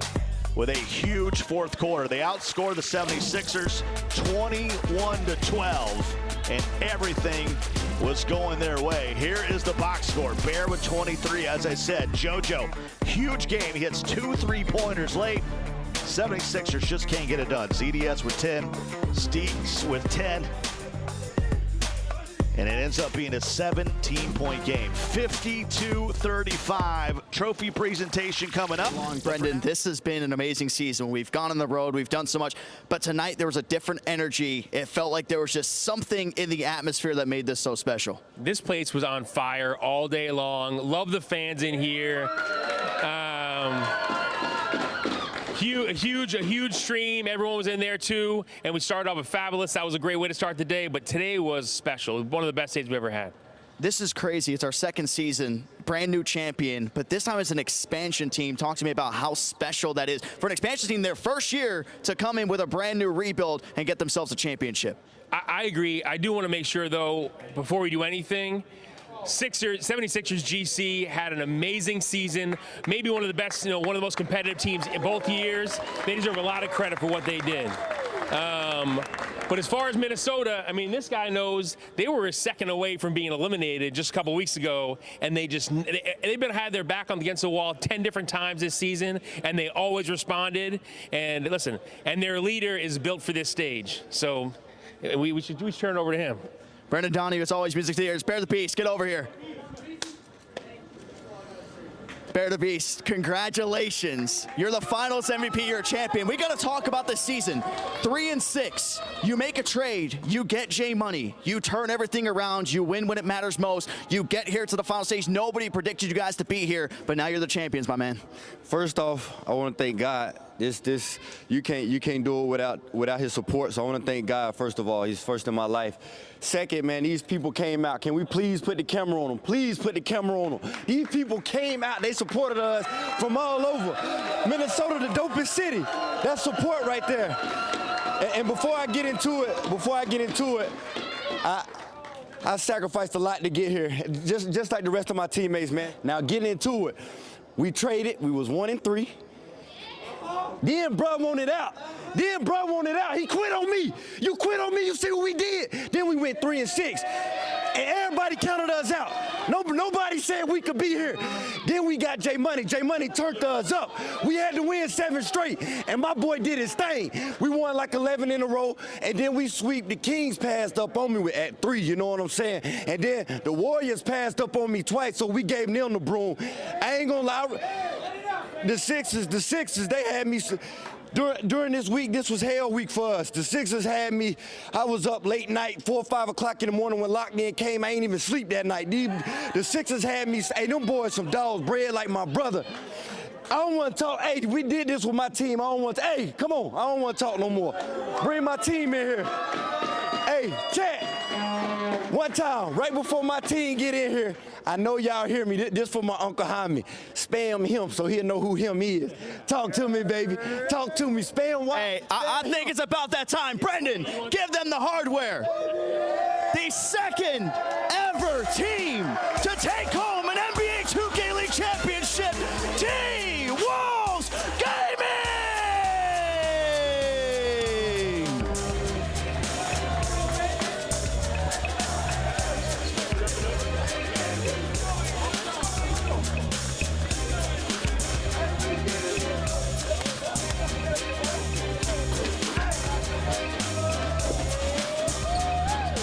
S1: with a huge fourth quarter. They outscored the 76ers 21-12. And everything was going their way. Here is the box score. Bear with 23, as I said. JoJo, huge game. He hits 2 3-pointers late. 76ers just can't get it done. ZDS with 10, Steeks with 10. And it ends up being a 17-point game. 52-35. Trophy presentation coming up.
S7: Brendan, this has been an amazing season. We've gone on the road. We've done so much. But tonight there was a different energy. It felt like there was just something in the atmosphere that made this so special.
S12: This place was on fire all day long. Love the fans in here. A huge stream. Everyone was in there too, and we started off with Fabulous. That was a great way to start the day, but today was special. One of the best days we've ever had.
S7: This is crazy. It's our second season, brand new champion, but this time it's an expansion team. Talk to me about how special that is for an expansion team, their first year, to come in with a brand new rebuild and get themselves a championship.
S12: I agree. I do want to make sure, though, before we do anything, 76ers GC had an amazing season, maybe one of the best, one of the most competitive teams in both years. They deserve a lot of credit for what they did. But as far as Minnesota, I mean, this guy knows they were a second away from being eliminated just a couple weeks ago, and they've been had their back against the wall 10 different times this season, and they always responded. And listen, and their leader is built for this stage, so we should turn it over to him.
S7: Brendan Donahue, it's always music to the ears. Bear the Beast, get over here. Bear the Beast, congratulations. You're the finals MVP, you're a champion. We gotta talk about this season. 3-6, you make a trade, you get J Money, you turn everything around, you win when it matters most, you get here to the final stage. Nobody predicted you guys to be here, but now you're the champions, my man.
S4: First off, I want to thank God. This you can't do it without his support. So I want to thank God first of all. He's first in my life. Second, man, these people came out. Can we please put the camera on them? Please put the camera on them. These people came out. They supported us from all over. Minnesota, the dopest city. That's support right there. And before I get into it, I sacrificed a lot to get here. Just like the rest of my teammates, man. Now getting into it, we traded. We was 1-3. Then bro wanted out. He quit on me. You quit on me. You see what we did? Then we went 3-6. And everybody counted us out. Nobody said we could be here. Then we got J Money. J Money turned us up. We had to win 7 straight. And my boy did his thing. We won like 11 in a row. And then we sweep. The Kings passed up on me at 3, you know what I'm saying? And then the Warriors passed up on me twice, so we gave them the broom. I ain't gonna lie. The Sixers, they had me. During this week, this was hell week for us. The Sixers had me. I was up late night, 4 or 5 o'clock in the morning when lockdown came. I ain't even sleep that night. The Sixers had me. Hey, them boys some dogs, bred like my brother. I don't want to talk. Hey, we did this with my team. I don't want to. Hey, come on. I don't want to talk no more. Bring my team in here. Hey, chat. One time, right before my team get in here, I know y'all hear me. This for my Uncle Jaime. Spam him so he'll know who him is. Talk to me, baby. Talk to me. Spam what?
S1: Hey, I think it's about that time. Brendan, give them the hardware. The second ever team to take home an NBA 2K League championship. T-Wolves Gaming!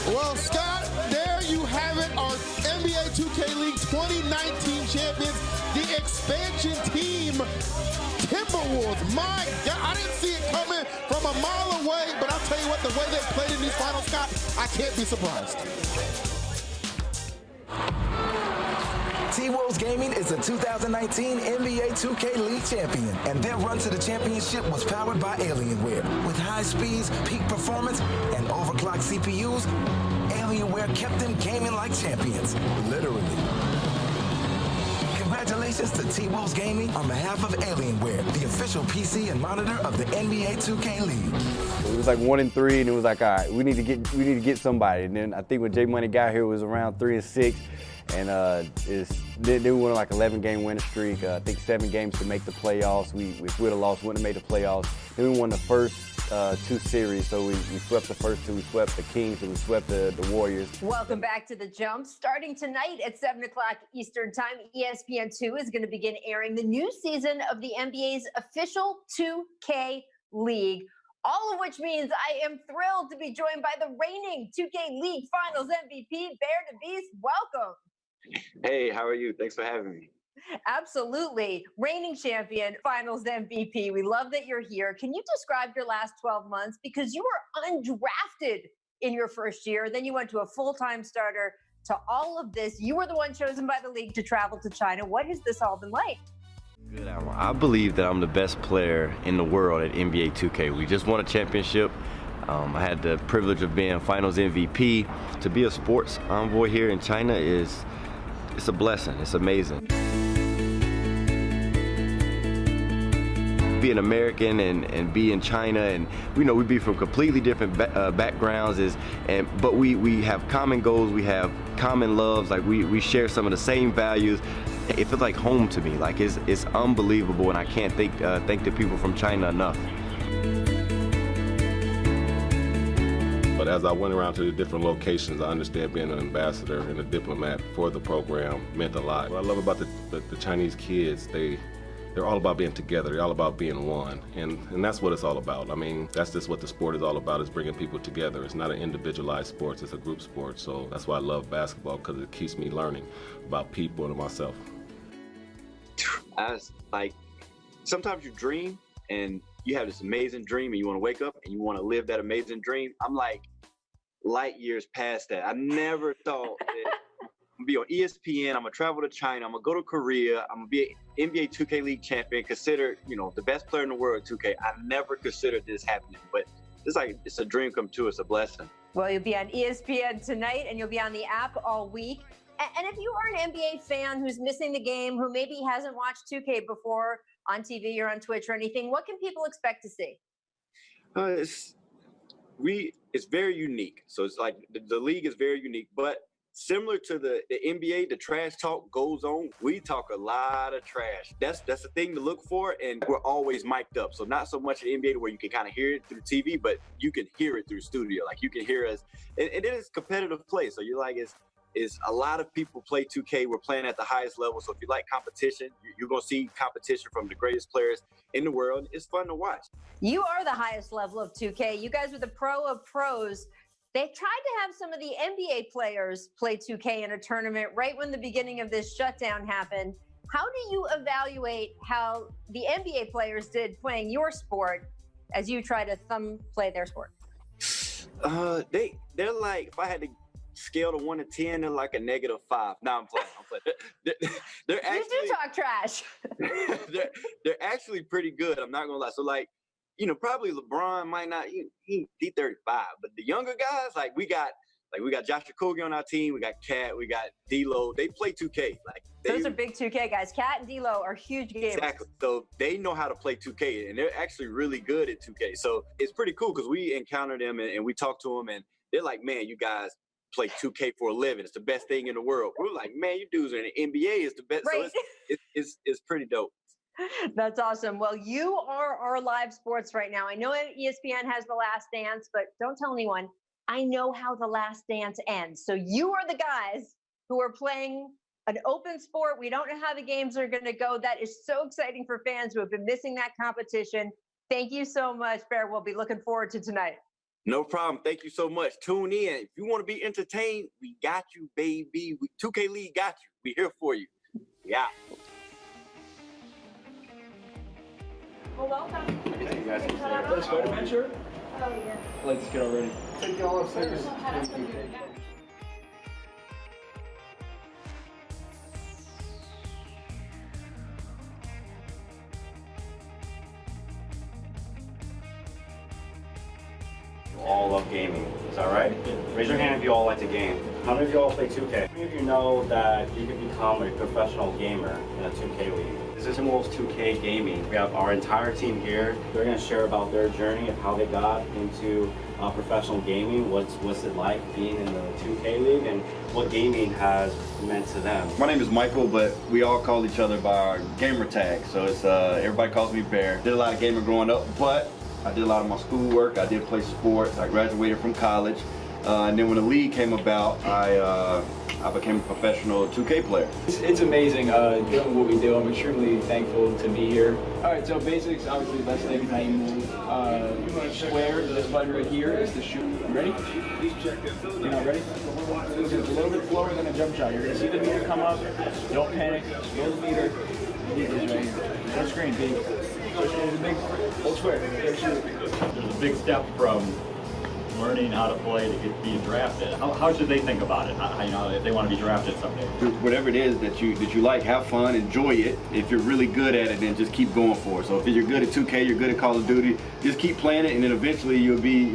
S13: Well, Scott, there you have it, our NBA 2K League 2019 champions, the expansion team, Timberwolves. My God, I didn't see it coming from a mile away, but I'll tell you what, the way they played in these finals, Scott, I can't be surprised.
S14: T-Wolves Gaming is the 2019 NBA 2K League champion, and their run to the championship was powered by Alienware. With high speeds, peak performance, and overclocked CPUs, Alienware kept them gaming like champions, literally. Congratulations to T-Wolves Gaming on behalf of Alienware, the official PC and monitor of the NBA 2K League.
S10: It was like 1-3, and it was like, all right, we need to get somebody. And then I think when J Money got here, it was around 3-6. And then we went on like 11-game winning streak. I think 7 games to make the playoffs. If we'd have lost, wouldn't have made the playoffs. Then we won the first 2 series. So we swept the first 2. We swept the Kings and we swept the Warriors.
S15: Welcome back to The Jump. Starting tonight at 7 o'clock Eastern Time, ESPN2 is going to begin airing the new season of the NBA's official 2K League. All of which means I am thrilled to be joined by the reigning 2K League Finals MVP, BEARDABEAST. Welcome.
S16: Hey, how are you? Thanks for having me.
S15: Absolutely. Reigning champion, Finals MVP. We love that you're here. Can you describe your last 12 months? Because you were undrafted in your first year. Then you went to a full-time starter to all of this. You were the one chosen by the league to travel to China. What has this all been like?
S10: Good, I believe that I'm the best player in the world at NBA 2K. We just won a championship. I had the privilege of being Finals MVP. To be a sports envoy here in China it's a blessing. It's amazing. Be an American and be in China, and we be from completely different backgrounds, but we have common goals, we have common loves, like we share some of the same values. It feels like home to me. Like it's unbelievable, and I can't thank the people from China enough.
S23: But as I went around to the different locations, I understand being an ambassador and a diplomat for the program meant a lot. What I love about the Chinese kids, they're all about being together. They're all about being one, and that's what it's all about. I mean, that's just what the sport is all about, is bringing people together. It's not an individualized sport, it's a group sport. So that's why I love basketball, because it keeps me learning about people and myself.
S16: Sometimes you dream and you have this amazing dream and you want to wake up and you want to live that amazing dream. I'm like light years past that. I never thought that I'm gonna be on ESPN, I'm gonna travel to China, I'm gonna go to Korea, I'm gonna be an NBA 2K League champion, considered, the best player in the world, 2K. I never considered this happening, but it's a dream come true. It's a blessing.
S15: Well, you'll be on ESPN tonight and you'll be on the app all week. And if you are an NBA fan who's missing the game, who maybe hasn't watched 2K before on TV or on Twitch or anything, what can people expect to see?
S16: It's very unique. So it's like the league is very unique, but similar to the NBA, the trash talk goes on. We talk a lot of trash. That's the thing to look for, and we're always mic'd up. So not so much in the NBA where you can kind of hear it through TV, but you can hear it through studio. Like you can hear us, and it is competitive play. So you're like, it's a lot of people play 2K. We're playing at the highest level. So if you like competition, you're gonna see competition from the greatest players in the world. It's fun to watch.
S15: You are the highest level of 2K. You guys are the pro of pros. They tried to have some of the NBA players play 2K in a tournament right when the beginning of this shutdown happened. How do you evaluate how the NBA players did playing your sport as you try to play their sport?
S16: They're like, if I had to scale to 1 to 10, they're like a -5. No, I'm playing. They're actually,
S15: you do talk trash.
S16: they're actually pretty good. I'm not gonna lie. So like, probably LeBron might not, he 35, but the younger guys, like we got Josh Okogie on our team, we got Cat, we got D-Lo, they play 2K. Like
S15: those are big 2K guys. Cat and D-Lo are huge gamers.
S16: Exactly. So they know how to play 2K, and they're actually really good at 2K. So it's pretty cool because we encounter them and we talk to them, and they're like, man, you guys play 2K for a living. It's the best thing in the world. We're like, man, you dudes are in the NBA. It's the best.
S15: Right.
S16: So it's pretty dope.
S15: That's awesome. Well, you are our live sports right now. I know ESPN has The Last Dance, but don't tell anyone. I know how The Last Dance ends. So you are the guys who are playing an open sport. We don't know how the games are going to go. That is so exciting for fans who have been missing that competition. Thank you so much, Bear. We'll be looking forward to tonight.
S16: No problem. Thank you so much. Tune in. If you want to be entertained, we got you, baby. 2K League got you. We here for you. Yeah.
S15: Well, welcome.
S20: Thank you guys. Let's go adventure.
S15: Oh, yeah.
S20: Let's get already. Take y'all upstairs.
S2: All love gaming. Is that right? Raise your hand if you all like to game. How many of you all play 2K? How many of you know that you can become a professional gamer in a 2K league? This is Timberwolves 2K Gaming. We have our entire team here. They're going to share about their journey of how they got into professional gaming, what's it like being in the 2K league, and what gaming has meant to them.
S10: My name is Michael, but we all call each other by our gamer tag. So it's everybody calls me Bear. Did a lot of gaming growing up, but I did a lot of my schoolwork. I did play sports. I graduated from college. And then when the league came about, I became a professional 2K player.
S20: It's amazing doing what we do. I'm extremely thankful to be here. All right, so basics, obviously the best thing is how you move. Square, this button right here is the shoot. You ready? You're not ready? It's a little bit slower than a jump shot. You're gonna see the meter come up. Don't panic. Go to the meter. The meter's right here. No screen, big. There's a big, hold square. There's
S8: a big step from learning how to play to be drafted. How should they think about it? How, if they want to be drafted someday?
S10: Whatever it is that you like, have fun, enjoy it. If you're really good at it, then just keep going for it. So if you're good at 2K, you're good at Call of Duty, just keep playing it, and then eventually you'll be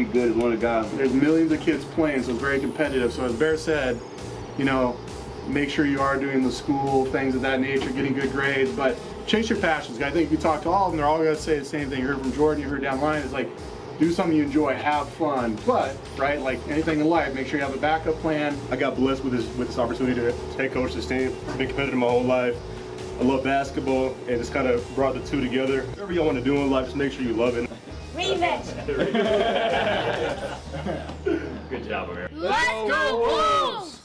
S10: good as one of the guys.
S21: There's millions of kids playing, so it's very competitive. So as Bear said, make sure you are doing the school things of that nature, getting good grades, but chase your passions. I think if you talk to all of them, they're all going to say the same thing. You heard from Jordan, you heard down the line, it's like, do something you enjoy, have fun, but, right, like anything in life, make sure you have a backup plan.
S17: I got blessed with this opportunity to head coach this team. Been competitive my whole life. I love basketball, and it's kind of brought the two together. Whatever y'all want to do in life, just make sure you love it.
S15: Rematch.
S8: Good job, Bear.
S15: Let's go Wolves!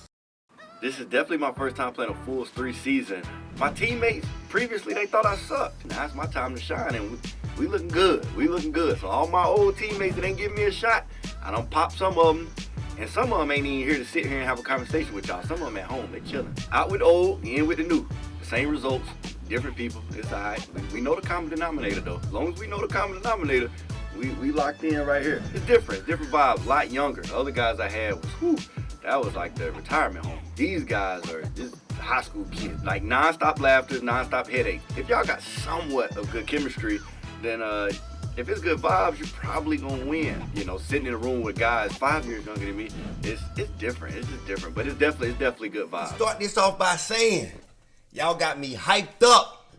S10: This is definitely my first time playing a full 3 season. My teammates, previously, they thought I sucked. Now it's my time to shine, and we looking good. We looking good. So all my old teammates that ain't giving me a shot, I done pop some of them, and some of them ain't even here to sit here and have a conversation with y'all. Some of them at home, they chilling. Out with the old, in with the new. Same results, different people. It's all right. We know the common denominator, though. As long as we know the common denominator, we locked in right here. It's different vibe, a lot younger. The other guys I had was, whew, that was like the retirement home. These guys are just high school kids, like non-stop laughter, non-stop headaches. If y'all got somewhat of good chemistry, then if it's good vibes, you're probably gonna win. Sitting in a room with guys 5 years younger than me, it's different. It's just different, but it's definitely good vibes.
S6: Start this off by saying, y'all got me hyped up.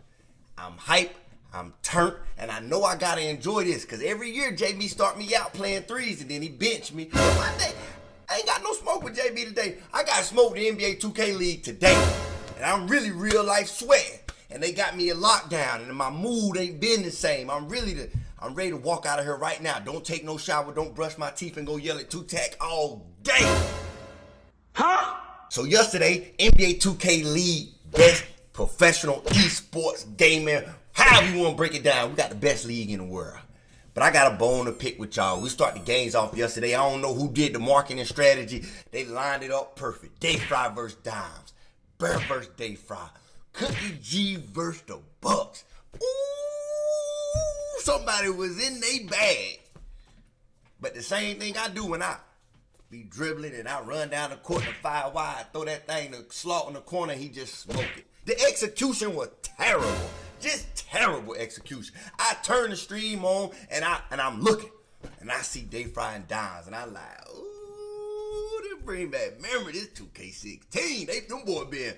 S6: I'm hyped, I'm turned, and I know I gotta enjoy this, because every year JB start me out playing threes, and then he bench me. One day,
S5: I ain't got no smoke with JB today. I got smoke with the NBA 2K League today. And I'm really real life sweating. And they got me in lockdown and my mood ain't been the same. I'm ready to walk out of here right now. Don't take no shower, don't brush my teeth and go yell at Two-Tac all day. Huh? So yesterday, NBA 2K League best professional esports gaming, however you want to break it down, we got the best league in the world. But I got a bone to pick with y'all. We started the games off yesterday. I don't know who did the marketing strategy. They lined it up perfect. Day Fry versus Dimes. Bear versus Day Fry. Cookie G versus the Bucks. Ooh, somebody was in their bag. But the same thing I do when I be dribbling and I run down the court and 5 wide, throw that thing to Slot in the corner, he just smoked it. The execution was terrible. Just terrible execution. I turn the stream on and I'm looking and I see Day Fry and Dimes and I like, ooh, they bring back memory. This 2K16. Them boys been,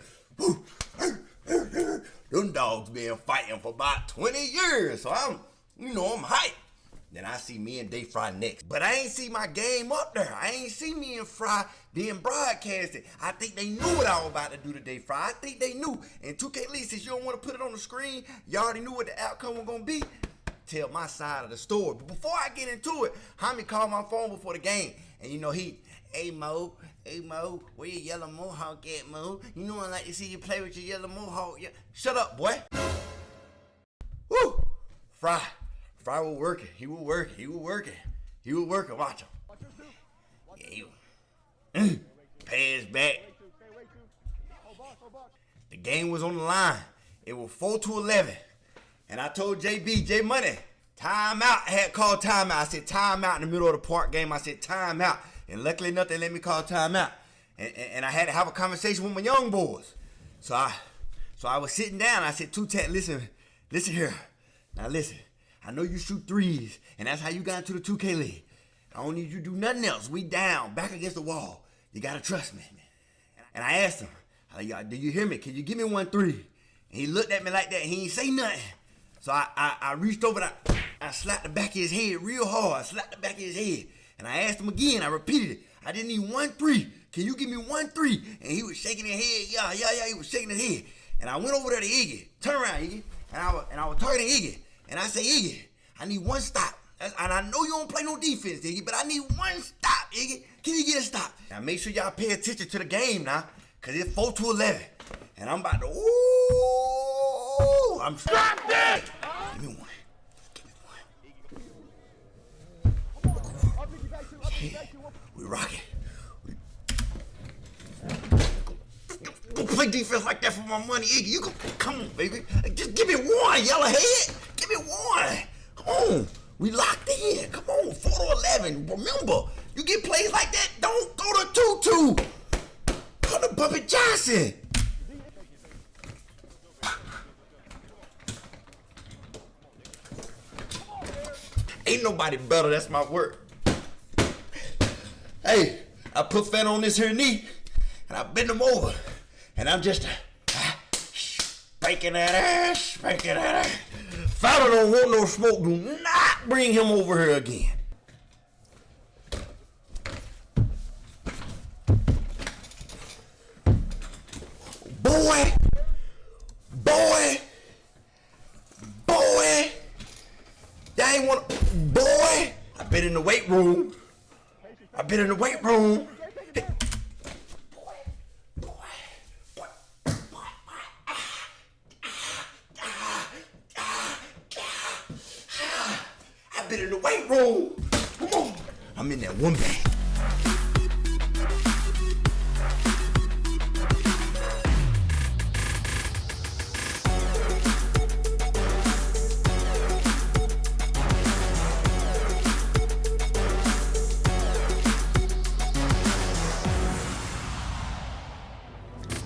S5: them dogs been fighting for about 20 years. So I'm hyped. Then I see me and Day Fry next. But I ain't see my game up there. I ain't see me and Fry being broadcasted. I think they knew what I was about to do to Day Fry. I think they knew. And 2K League, since you don't want to put it on the screen, you already knew what the outcome was going to be. Tell my side of the story. But before I get into it, Homie called my phone before the game. And hey Mo, where your yellow mohawk at, Mo? You know I like to see you play with your yellow mohawk. Yeah. Shut up, boy. Woo! Fry was working. He was working. Watch him. Yeah, pass back. The game was on the line. It was 4-11. And I told J Money, timeout. I had called timeout. I said timeout in the middle of the park game. I said timeout. And luckily enough, they let me call timeout. And I had to have a conversation with my young boys. So I was sitting down. I said, Two-Tac, listen here. Now listen. I know you shoot threes, and that's how you got into the 2K League. I don't need you to do nothing else. We down, back against the wall. You gotta trust me. And I asked him, do you hear me? Can you give me 1 3? And he looked at me like that, and he ain't say nothing. So I reached over and I slapped the back of his head real hard. I slapped the back of his head. And I asked him again, I repeated it. I didn't need 1 3. Can you give me 1 3? And he was shaking his head. Yeah, he was shaking his head. And I went over there to Iggy. Turn around, Iggy. And I was talking to Iggy. And I say, Iggy, I need 1 stop. And I know you don't play no defense, Iggy, but I need 1 stop, Iggy. Can you get a stop? Now make sure y'all pay attention to the game now, because it's 4-11. And I'm about to, I'm stop that! Give me 1. Yeah, we rocking. Don't play defense like that for my money, Iggy. You come on, baby. Just give me 1, yellowhead. Give me 1. Come on. We locked in. Come on, 4-11. Remember, you get plays like that, don't go to 2-2. Go to Bubby Johnson. Ain't nobody better. That's my work. Hey, I put fat on this here knee, and I bend him over, and I'm just spanking that ass. Fowler don't want no smoke. Do not bring him over here again. Boy. That ain't one. Boy. I've been in the weight room. Come on. I'm in that one bag.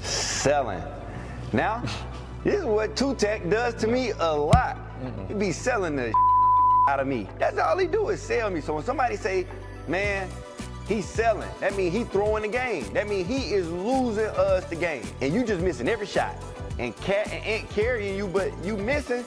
S4: Selling. Now, this is what Two-Tac does to me a lot. He be selling the out of me. That's all he do is sell me. So when somebody say, man, he's selling, that means he throwing the game. That means he is losing us the game. And you just missing every shot. And ain't carrying you, but you missing,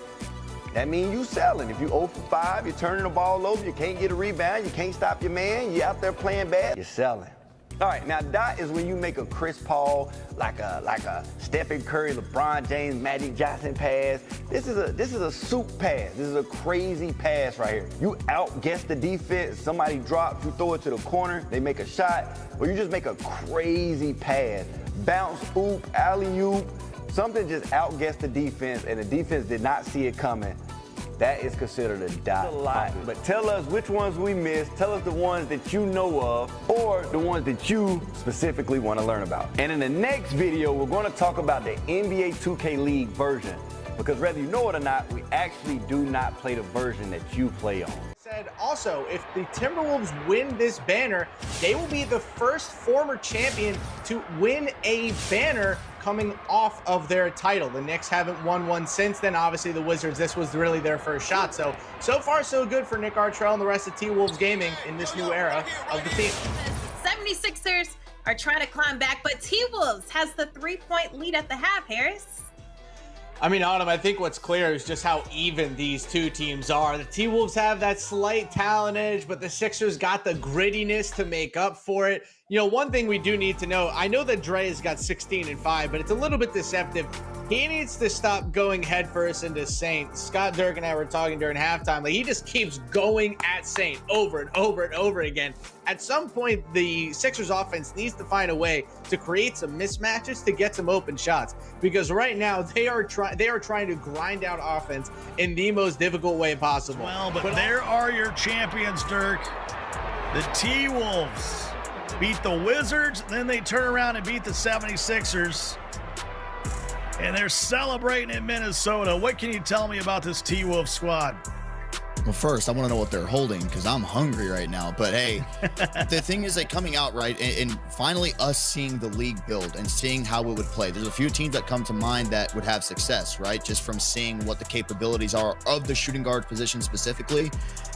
S4: that means you selling. If you 0 for 5, you're turning the ball over, you can't get a rebound, you can't stop your man, you out there playing bad, you're selling. All right, now that is when you make a Chris Paul, like a Stephen Curry, LeBron James, Magic Johnson pass. This is a soup pass. This is a crazy pass right here. You outguess the defense. Somebody drops, you throw it to the corner, they make a shot, or you just make a crazy pass. Bounce, oop, alley-oop. Something just outguessed the defense, and the defense did not see it coming. That is considered a dot. A lot, but tell us which ones we missed. Tell us the ones that you know of or the ones that you specifically want to learn about. And in the next video, we're going to talk about the NBA 2K League version, because whether you know it or not, we actually do not play the version that you play on.
S3: Said also, if the Timberwolves win this banner, they will be the first former champion to win a banner coming off of their title. The Knicks haven't won one since then. Obviously, the Wizards, this was really their first shot. So far, so good for Nick Artrell and the rest of T-Wolves Gaming in this new era of the team.
S18: 76ers are trying to climb back, but T-Wolves has the 3-point lead at the half, Harris.
S3: I mean, Autumn, I think what's clear is just how even these two teams are. The T-Wolves have that slight talent edge, but the Sixers got the grittiness to make up for it. You know, one thing we do need to know, I know that Dre has got 16 and 5, but it's a little bit deceptive. He needs to stop going headfirst into Saint. Scott Dirk and I were talking during halftime. Like, he just keeps going at Saint over and over and over again. At some point, the Sixers offense needs to find a way to create some mismatches to get some open shots, because right now they are trying to grind out offense in the most difficult way possible.
S1: Well, but there are your champions, Dirk. The T-Wolves beat the Wizards, then they turn around and beat the 76ers. And they're celebrating in Minnesota. What can you tell me about this T-Wolves squad?
S22: Well, first, I want to know what they're holding, because I'm hungry right now. But hey, the thing is that coming out, right, and finally us seeing the league build and seeing how it would play. There's a few teams that come to mind that would have success, right, just from seeing what the capabilities are of the shooting guard position specifically,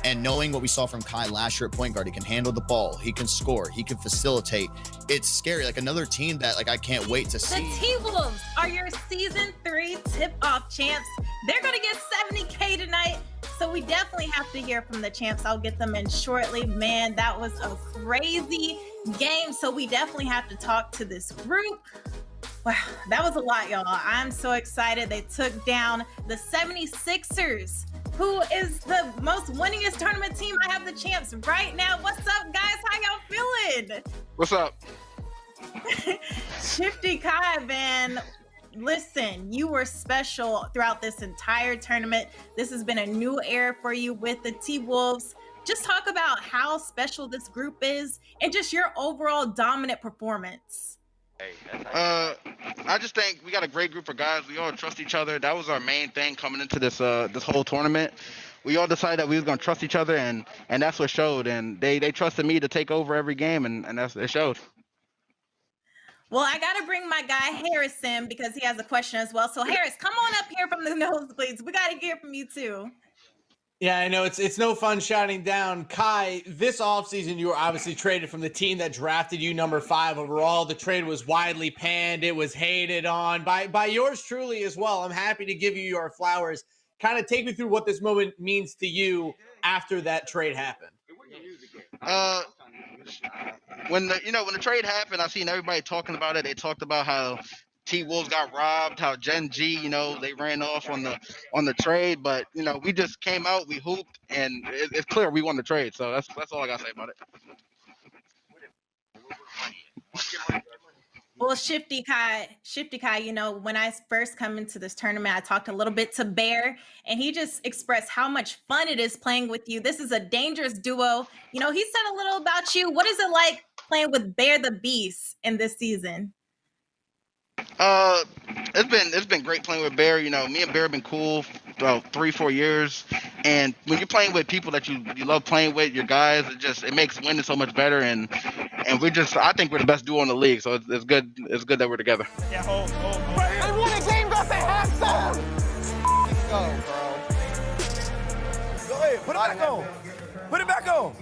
S22: and knowing what we saw from Kai last year at point guard. He can handle the ball, he can score, he can facilitate. It's scary. Like, another team that, like, I can't wait to see.
S18: The T-Wolves are your Season 3 tip-off champs. They're going to get $70K tonight. So we definitely have to hear from the champs. I'll get them in shortly. Man, that was a crazy game. So we definitely have to talk to this group. Wow, that was a lot, y'all. I'm so excited. They took down the 76ers, who is the most winningest tournament team. I have the champs right now. What's up, guys? How y'all feeling?
S24: What's up?
S18: Shifty Kai, man. Listen, you were special throughout this entire tournament. This has been a new era for you with the T-Wolves. Just talk about how special this group is and just your overall dominant performance.
S24: I just think we got a great group of guys. We all trust each other. That was our main thing coming into this this whole tournament. We all decided that we was gonna trust each other, and that's what showed. And they trusted me to take over every game, and it showed.
S18: Well, I got to bring my guy Harris in because he has a question as well. So Harris, come on up here from the nosebleeds. We got to hear from you too.
S3: Yeah, I know it's no fun shouting down Kai. This offseason, you were obviously traded from the team that drafted you number 5 overall. The trade was widely panned. It was hated on by yours truly as well. I'm happy to give you your flowers. Kind of take me through what this moment means to you after that trade happened.
S24: When the trade happened, I seen everybody talking about it. They talked about how T-Wolves got robbed, how Gen G, they ran off on the trade. But we just came out, we hooped, and it's clear we won the trade. So that's all I gotta say about it.
S18: Well, Shifty Kai, when I first come into this tournament, I talked a little bit to Bear, and he just expressed how much fun it is playing with you. This is a dangerous duo. He said a little about you. What is it like playing with Bear the Beast in this season?
S24: It's been great playing with Bear. Me and Bear have been cool about 3-4 years, and when you're playing with people that you love playing with, your guys, it makes winning so much better. And I think we're the best duo in the league. So it's good that we're together.
S1: Yeah,
S25: I won a game just at halftime. Let's go, bro.
S5: Go ahead, put it back on. Put it back on.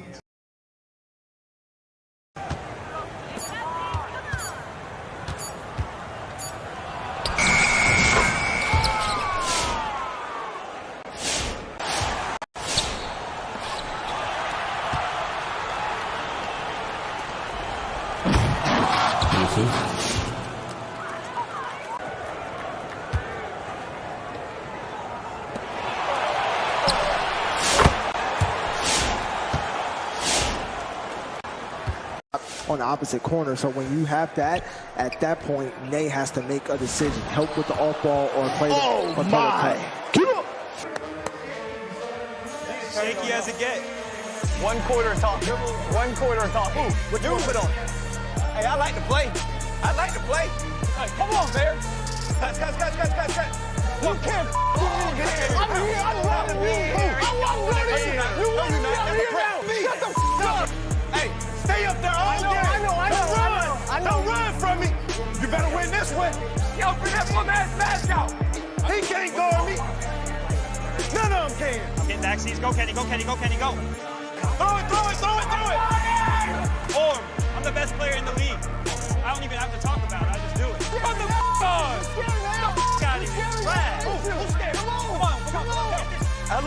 S7: on the opposite corner. So when you have that, at that point, Nate has to make a decision. Help with the off ball or play
S1: Oh,
S7: the
S1: my.
S7: Keep up.
S9: Shaky as it get. 1 quarter talk. 1 quarter talk. Ooh, what you put on? Hey, I like to play. I like to play. Hey, come on, Bear. Cut. You can't I'm here. I'm running you. I'm running you. You want to run here now? Shut the up. Hey, stay up there all day. I know. Don't run from me. You better win this one. Yo, bring that bum-ass mask out. He can't guard me. None of them can. Get back seats. Go, Kenny. Go. Throw it. Or, I'm the best player in the league. I don't even have to talk about it. I just do it. Come the on. Get the out of here. Brad. Who's scared? Come on.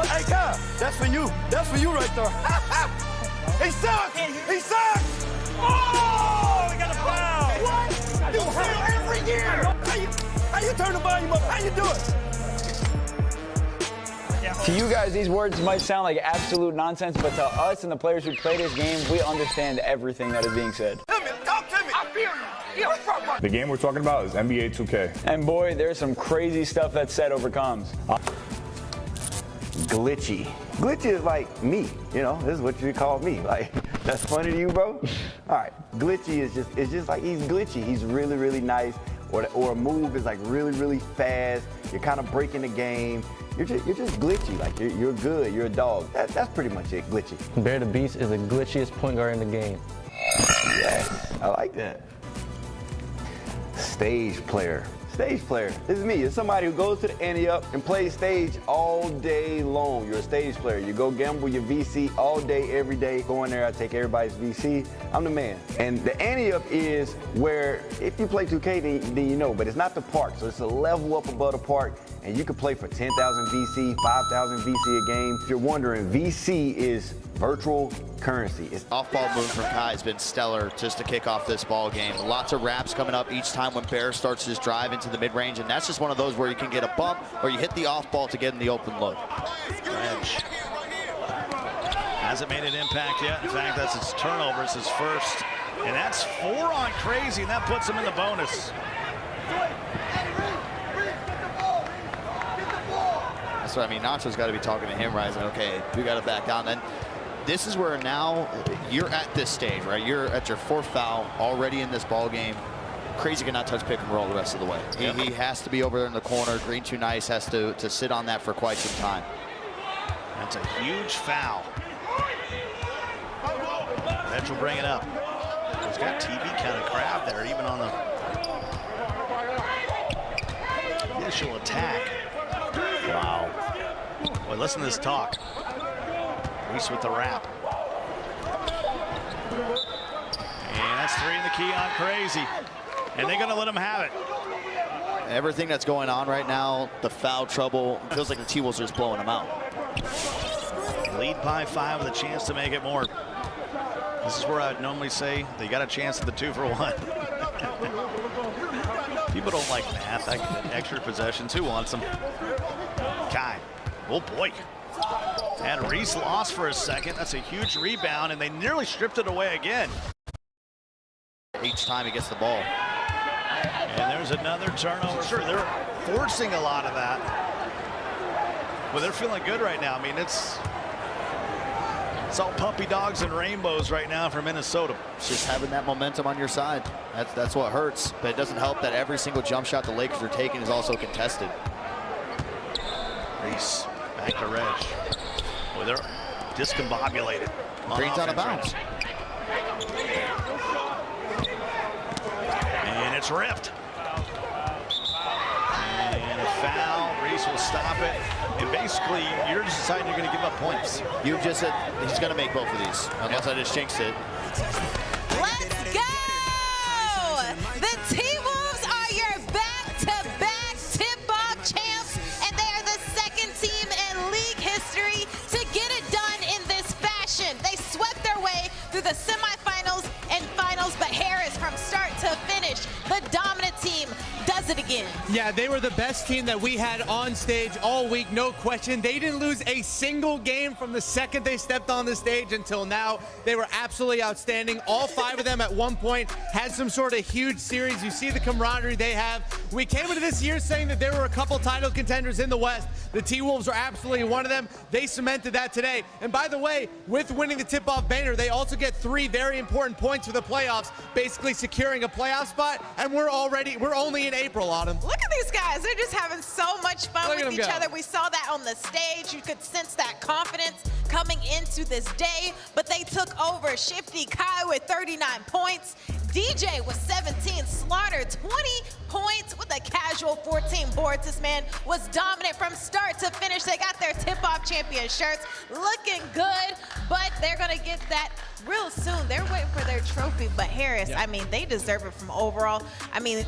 S9: Hey, Kyle, that's for you. That's for you right there. He sucks. Oh, we got a foul. What? You steal every year. How you turn the volume up? How you do it?
S20: To you guys, these words might sound like absolute nonsense, but to us and the players who play this game, we understand everything that is being said.
S9: Talk to me. I feel you.
S11: The game we're talking about is NBA 2K.
S20: And boy, there's some crazy stuff that set overcomes.
S10: Glitchy. Glitchy is like me, you know, this is what you call me. Like, that's funny to you, bro? All right, glitchy is just like he's glitchy. He's really, really nice. Or a move is like really, really fast. You're kind of breaking the game. You're just glitchy. Like you're good. You're a dog. That's pretty much it. Glitchy.
S12: BEARDABEAST is the glitchiest point guard in the game.
S10: Yes, I like that. Stage player. Stage player. This is me. It's somebody who goes to the ante-up and plays stage all day long. You're a stage player. You go gamble your VC all day, every day. Go in there, I take everybody's VC. I'm the man. And the ante-up is where if you play 2K, then you know, but it's not the park. So it's a level up above the park, and you can play for 10,000 VC, 5,000 VC a game. If you're wondering, VC is virtual currency. It's
S22: Off-ball move from Kai has been stellar just to kick off this ball game. Lots of wraps coming up each time when Bear starts his drive into the mid-range, and that's just one of those where you can get a bump or you hit the off-ball to get in the open look.
S1: Dredge hasn't made an impact yet. In fact, that's his turnover. It's his first, and that's 4 on Crazy, and that puts him in the bonus.
S22: That's what I mean. Nacho's got to be talking to him, right? Okay, we got to back down. Then this is where now you're at this stage, right? You're at your 4th foul already in this ball game. Crazy cannot touch pick and roll the rest of the way. He has to be over there in the corner. Green Too Nice has to sit on that for quite some time.
S1: That's a huge foul. Edge will bring it up. He's got TV kind of crowd there, even on the initial attack. Wow. Boy, listen to this talk. Reese with the wrap. And that's 3 in the key on Crazy. And they're going to let him have it.
S22: Everything that's going on right now, the foul trouble, feels like the T-Wolves are just blowing them out.
S1: Lead by 5 with a chance to make it more. This is where I'd normally say they got a chance at the 2 for 1. People don't like math. I get extra possessions. Who wants them? Kai. Oh boy. And Reese lost for a second. That's a huge rebound, and they nearly stripped it away again.
S22: Each time he gets the ball.
S1: And there's another turnover. Sure, they're forcing a lot of that. But they're feeling good right now. I mean, it's all puppy dogs and rainbows right now for Minnesota.
S22: It's just having that momentum on your side. That's what hurts. But it doesn't help that every single jump shot the Lakers are taking is also contested.
S1: Reese back to Reg. Boy, they're discombobulated.
S22: Green's out of bounds.
S1: And it's ripped. And a foul. Reese will stop it. And basically, you're just deciding you're going to give up points.
S22: You just said he's going to make both of these, unless I just jinxed it.
S18: Let's go! The T-Wolves are your back-to-back tip-off champs, and they are the 2nd team in league history to get it done in this fashion. They swept their way through the semifinals and finals, but Harris, from start to finish, the dominant team does it again.
S3: Yeah, they were the best team that we had on stage all week, no question. They didn't lose a single game from the second they stepped on the stage until now. They were absolutely outstanding. All 5 of them at one point had some sort of huge series. You see the camaraderie they have. We came into this year saying that there were a couple title contenders in the West. The T-Wolves are absolutely one of them. They cemented that today. And by the way, with winning the tip-off banner, they also get 3 very important points for the playoffs, basically securing a playoff spot. And we're only in April, Autumn.
S18: Look at these guys. They're just having so much fun with each other. We saw that on the stage. You could sense that confidence coming into this day. But they took over. Shifty Kai with 39 points. DJ with 17. Slaughter 20 points with a casual 14 boards. This man was dominant from start to finish. They got their tip-off champion shirts. Looking good, but they're going to get that real soon. They're waiting for their trophy. But Harris, I mean, they deserve it from overall. I mean,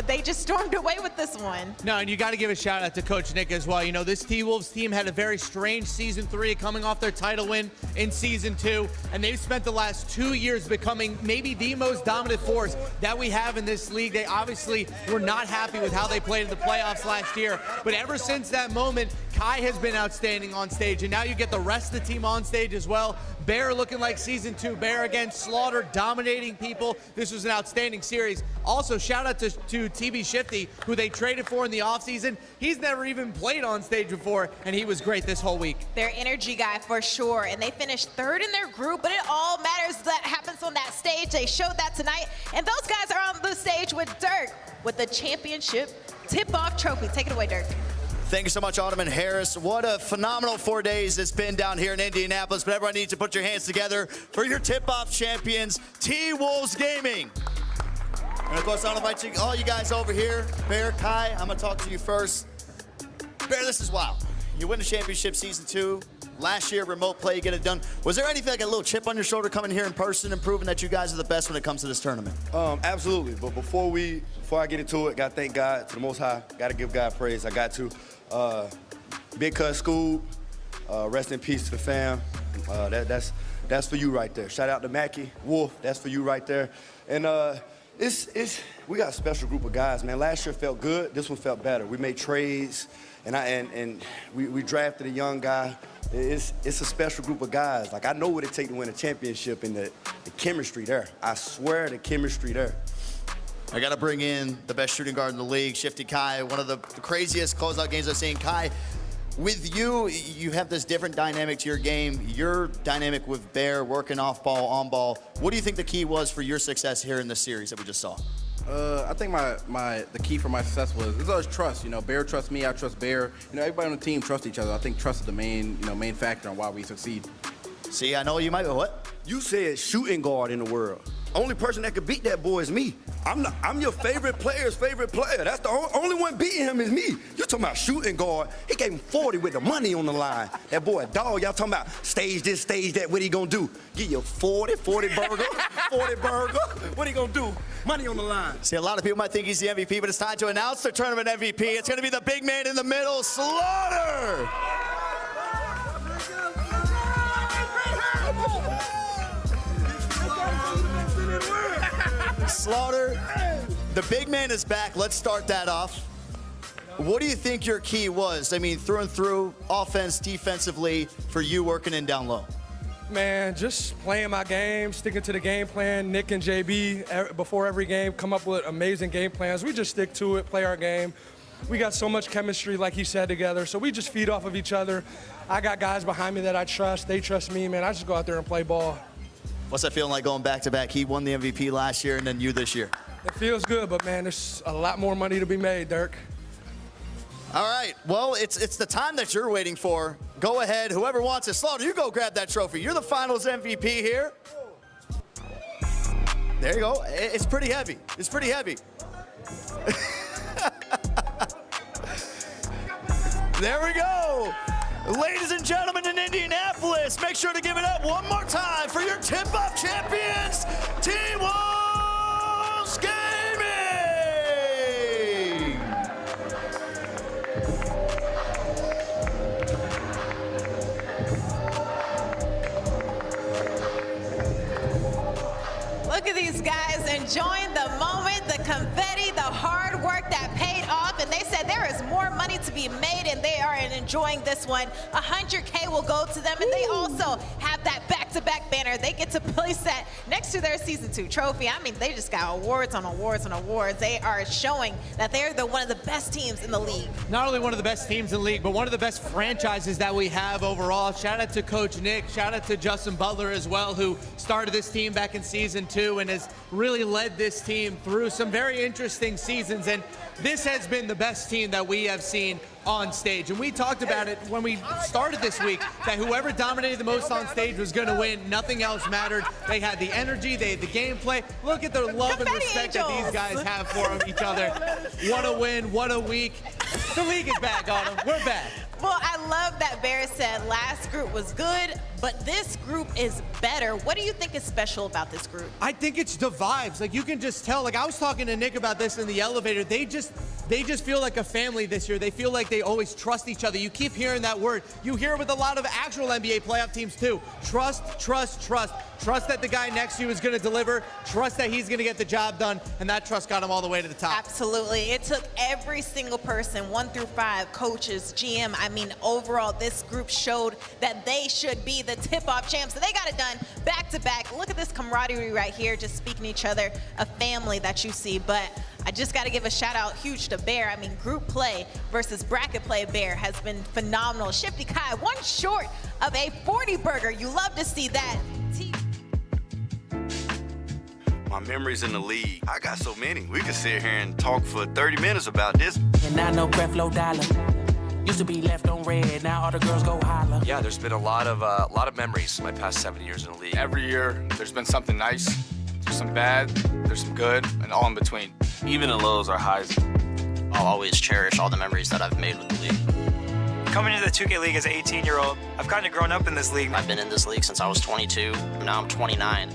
S18: they just stormed away with this one.
S3: No, and you got to give a shout out to Coach Nick as well. You know, this T-Wolves team had a very strange season 3 coming off their title win in season 2, and they've spent the last 2 years becoming maybe the most dominant force that we have in this league. They obviously were not happy with how they played in the playoffs last year, but ever since that moment, Kai has been outstanding on stage, and now you get the rest of the team on stage as well. Bear looking like season 2. Bear against Slaughter, dominating people. This was an outstanding series. Also, shout out to TB Shifty, who they traded for in the offseason. He's never even played on stage before, and he was great this whole week.
S18: Their energy guy for sure, and they finished 3rd in their group, but it all matters that happens on that stage. They showed that tonight, and those guys are on the stage with Dirk with the championship tip-off trophy. Take it away, Dirk.
S22: Thank you so much, Autumn and Harris. What a phenomenal 4 days it's been down here in Indianapolis, but everyone needs to put your hands together for your tip-off champions, T-Wolves Gaming. And of course, I'll invite you, all you guys over here. Bear, Kai, I'm gonna talk to you first. Bear, this is wild. You win the championship season 2. Last year, remote play, you get it done. Was there anything like a little chip on your shoulder coming here in person and proving that you guys are the best when it comes to this tournament?
S4: Absolutely, but before I get into it, gotta thank God, to the Most High. Gotta give God praise, I got to. Big Cut School, rest in peace to the fam. That's for you right there. Shout out to Mackie, Wolf, that's for you right there. And we got a special group of guys, man. Last year felt good, this one felt better. We made trades, and we drafted a young guy. It's a special group of guys. Like, I know what it takes to win a championship, and the chemistry there. I swear the chemistry there.
S22: I got to bring in the best shooting guard in the league, Shifty Kai, one of the craziest closeout games I've seen. Kai, with you, you have this different dynamic to your game. Your dynamic with Bear, working off ball, on ball. What do you think the key was for your success here in this series that we just saw?
S13: I think the key for my success was always trust. You know, Bear trusts me, I trust Bear. You know, everybody on the team trusts each other. I think trust is the main factor on why we succeed.
S22: See, I know you might. What?
S4: You said shooting guard in the world. Only person that could beat that boy is me. I'm your favorite player's favorite player. That's the only one beating him is me. You talking about shooting guard? He gave him 40 with the money on the line. That boy a dog. Y'all talking about stage this, stage that. What he gonna do? Give you 40 burger, 40 burger. What he gonna do? Money on the line.
S22: See, a lot of people might think he's the MVP, but it's time to announce the tournament MVP. It's gonna be the big man in the middle, Slaughter. Slaughter, the big man is back. Let's start that off. What do you think your key was? I mean, through and through, offense, defensively, for you working in down low.
S14: Man, just playing my game, sticking to the game plan. Nick and JB, before every game, come up with amazing game plans. We just stick to it, play our game. We got so much chemistry, like he said, together, so we just feed off of each other. I got guys behind me that I trust. They trust me, man. I just go out there and play ball.
S22: What's that feeling like going back-to-back? He won the MVP last year and then you this year.
S14: It feels good, but, man, there's a lot more money to be made, Dirk.
S22: All right, well, it's the time that you're waiting for. Go ahead, whoever wants it. Slaughter, you go grab that trophy. You're the finals MVP here. There you go. It's pretty heavy. It's pretty heavy. There we go. Ladies and gentlemen in Indianapolis, make sure to give it up one more time for your tip-off champions, T-Wolves Gaming!
S18: Look at these guys enjoying the moment, the confetti, the hard work that pays said there is more money to be made, and they are enjoying this one. $100K will go to them, and they also have that back-to-back banner. They get to place that next to their Season 2 trophy. I mean, they just got awards on awards on awards. They are showing that they're one of the best teams in the league.
S3: Not only one of the best teams in the league, but one of the best franchises that we have overall. Shout out to Coach Nick. Shout out to Justin Butler as well, who started this team back in Season 2 and has really led this team through some very interesting seasons. And this has been the best team that we have seen on stage. And we talked about it when we started this week, that whoever dominated the most on stage was going to win. Nothing else mattered. They had the energy, they had the gameplay. Look at the love and respect that these guys have for each other. What a win, what a week. The league is back on them. We're back.
S18: Well, I love that Bear said last group was good, but this group is better. What do you think is special about this group?
S3: I think it's the vibes. Like, you can just tell. Like, I was talking to Nick about this in the elevator. They just feel like a family this year. They feel like they always trust each other. You keep hearing that word. You hear it with a lot of actual NBA playoff teams too. Trust, trust, trust. Trust that the guy next to you is going to deliver. Trust that he's going to get the job done. And that trust got him all the way to the top.
S18: Absolutely. It took every single person, 1 through 5, coaches, GM. I mean, overall, this group showed that they should be the tip-off champs. So they got it done back to back. Look at this camaraderie right here, just speaking to each other, a family that you see. But I just got to give a shout out huge to Bear. I mean, group play versus bracket play, Bear has been phenomenal. Shifty Kai, 1 short of a 40 burger. You love to see that.
S10: My memories in the league, I got so many. We could sit here and talk for 30 minutes about this.
S2: And I know Creflo Dollar used to be left on red. Now all the girls go holler.
S16: Yeah, there's been a lot of memories in my past 7 years in the league. Every year, there's been something nice, there's some bad, there's some good, and all in between. Even the lows are highs.
S19: I'll always cherish all the memories that I've made with the league.
S21: Coming into the 2K League as an 18-year-old, I've kind of grown up in this league.
S19: I've been in this league since I was 22. Now I'm 29.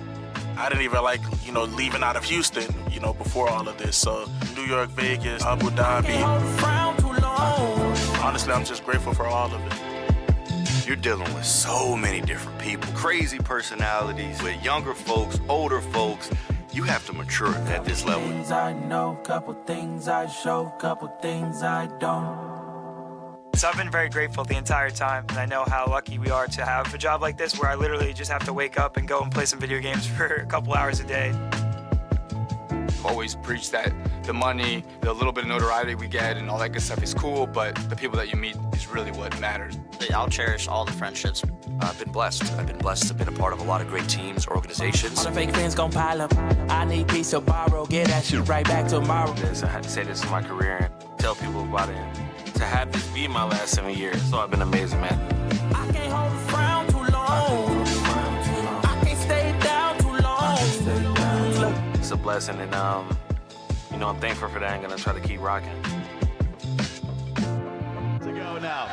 S23: I didn't even like, leaving out of Houston, before all of this. So New York, Vegas, Abu Dhabi. Honestly, I'm just grateful for all of it.
S10: You're dealing with so many different people, crazy personalities, with younger folks, older folks. You have to mature at this level.
S2: Things I know, couple things I show, couple things I don't.
S21: So I've been very grateful the entire time, and I know how lucky we are to have a job like this where I literally just have to wake up and go and play some video games for a couple hours a day.
S16: Always preach that the money, the little bit of notoriety we get and all that good stuff is cool, but the people that you meet is really what matters.
S19: I'll cherish all the friendships.
S16: I've been blessed. I've been blessed to have been a part of a lot of great teams, organizations.
S2: All the fake fans gon' pile up. I need peace to borrow, get that shit right back tomorrow.
S16: I had to say this in my career and tell people about it. To have this be my last 7 years, so I've been amazing, man.
S2: I can't hold a frown too long. I can't stay down too long.
S16: It's a blessing, and I'm thankful for that. I'm gonna try to keep rocking.
S1: To go now.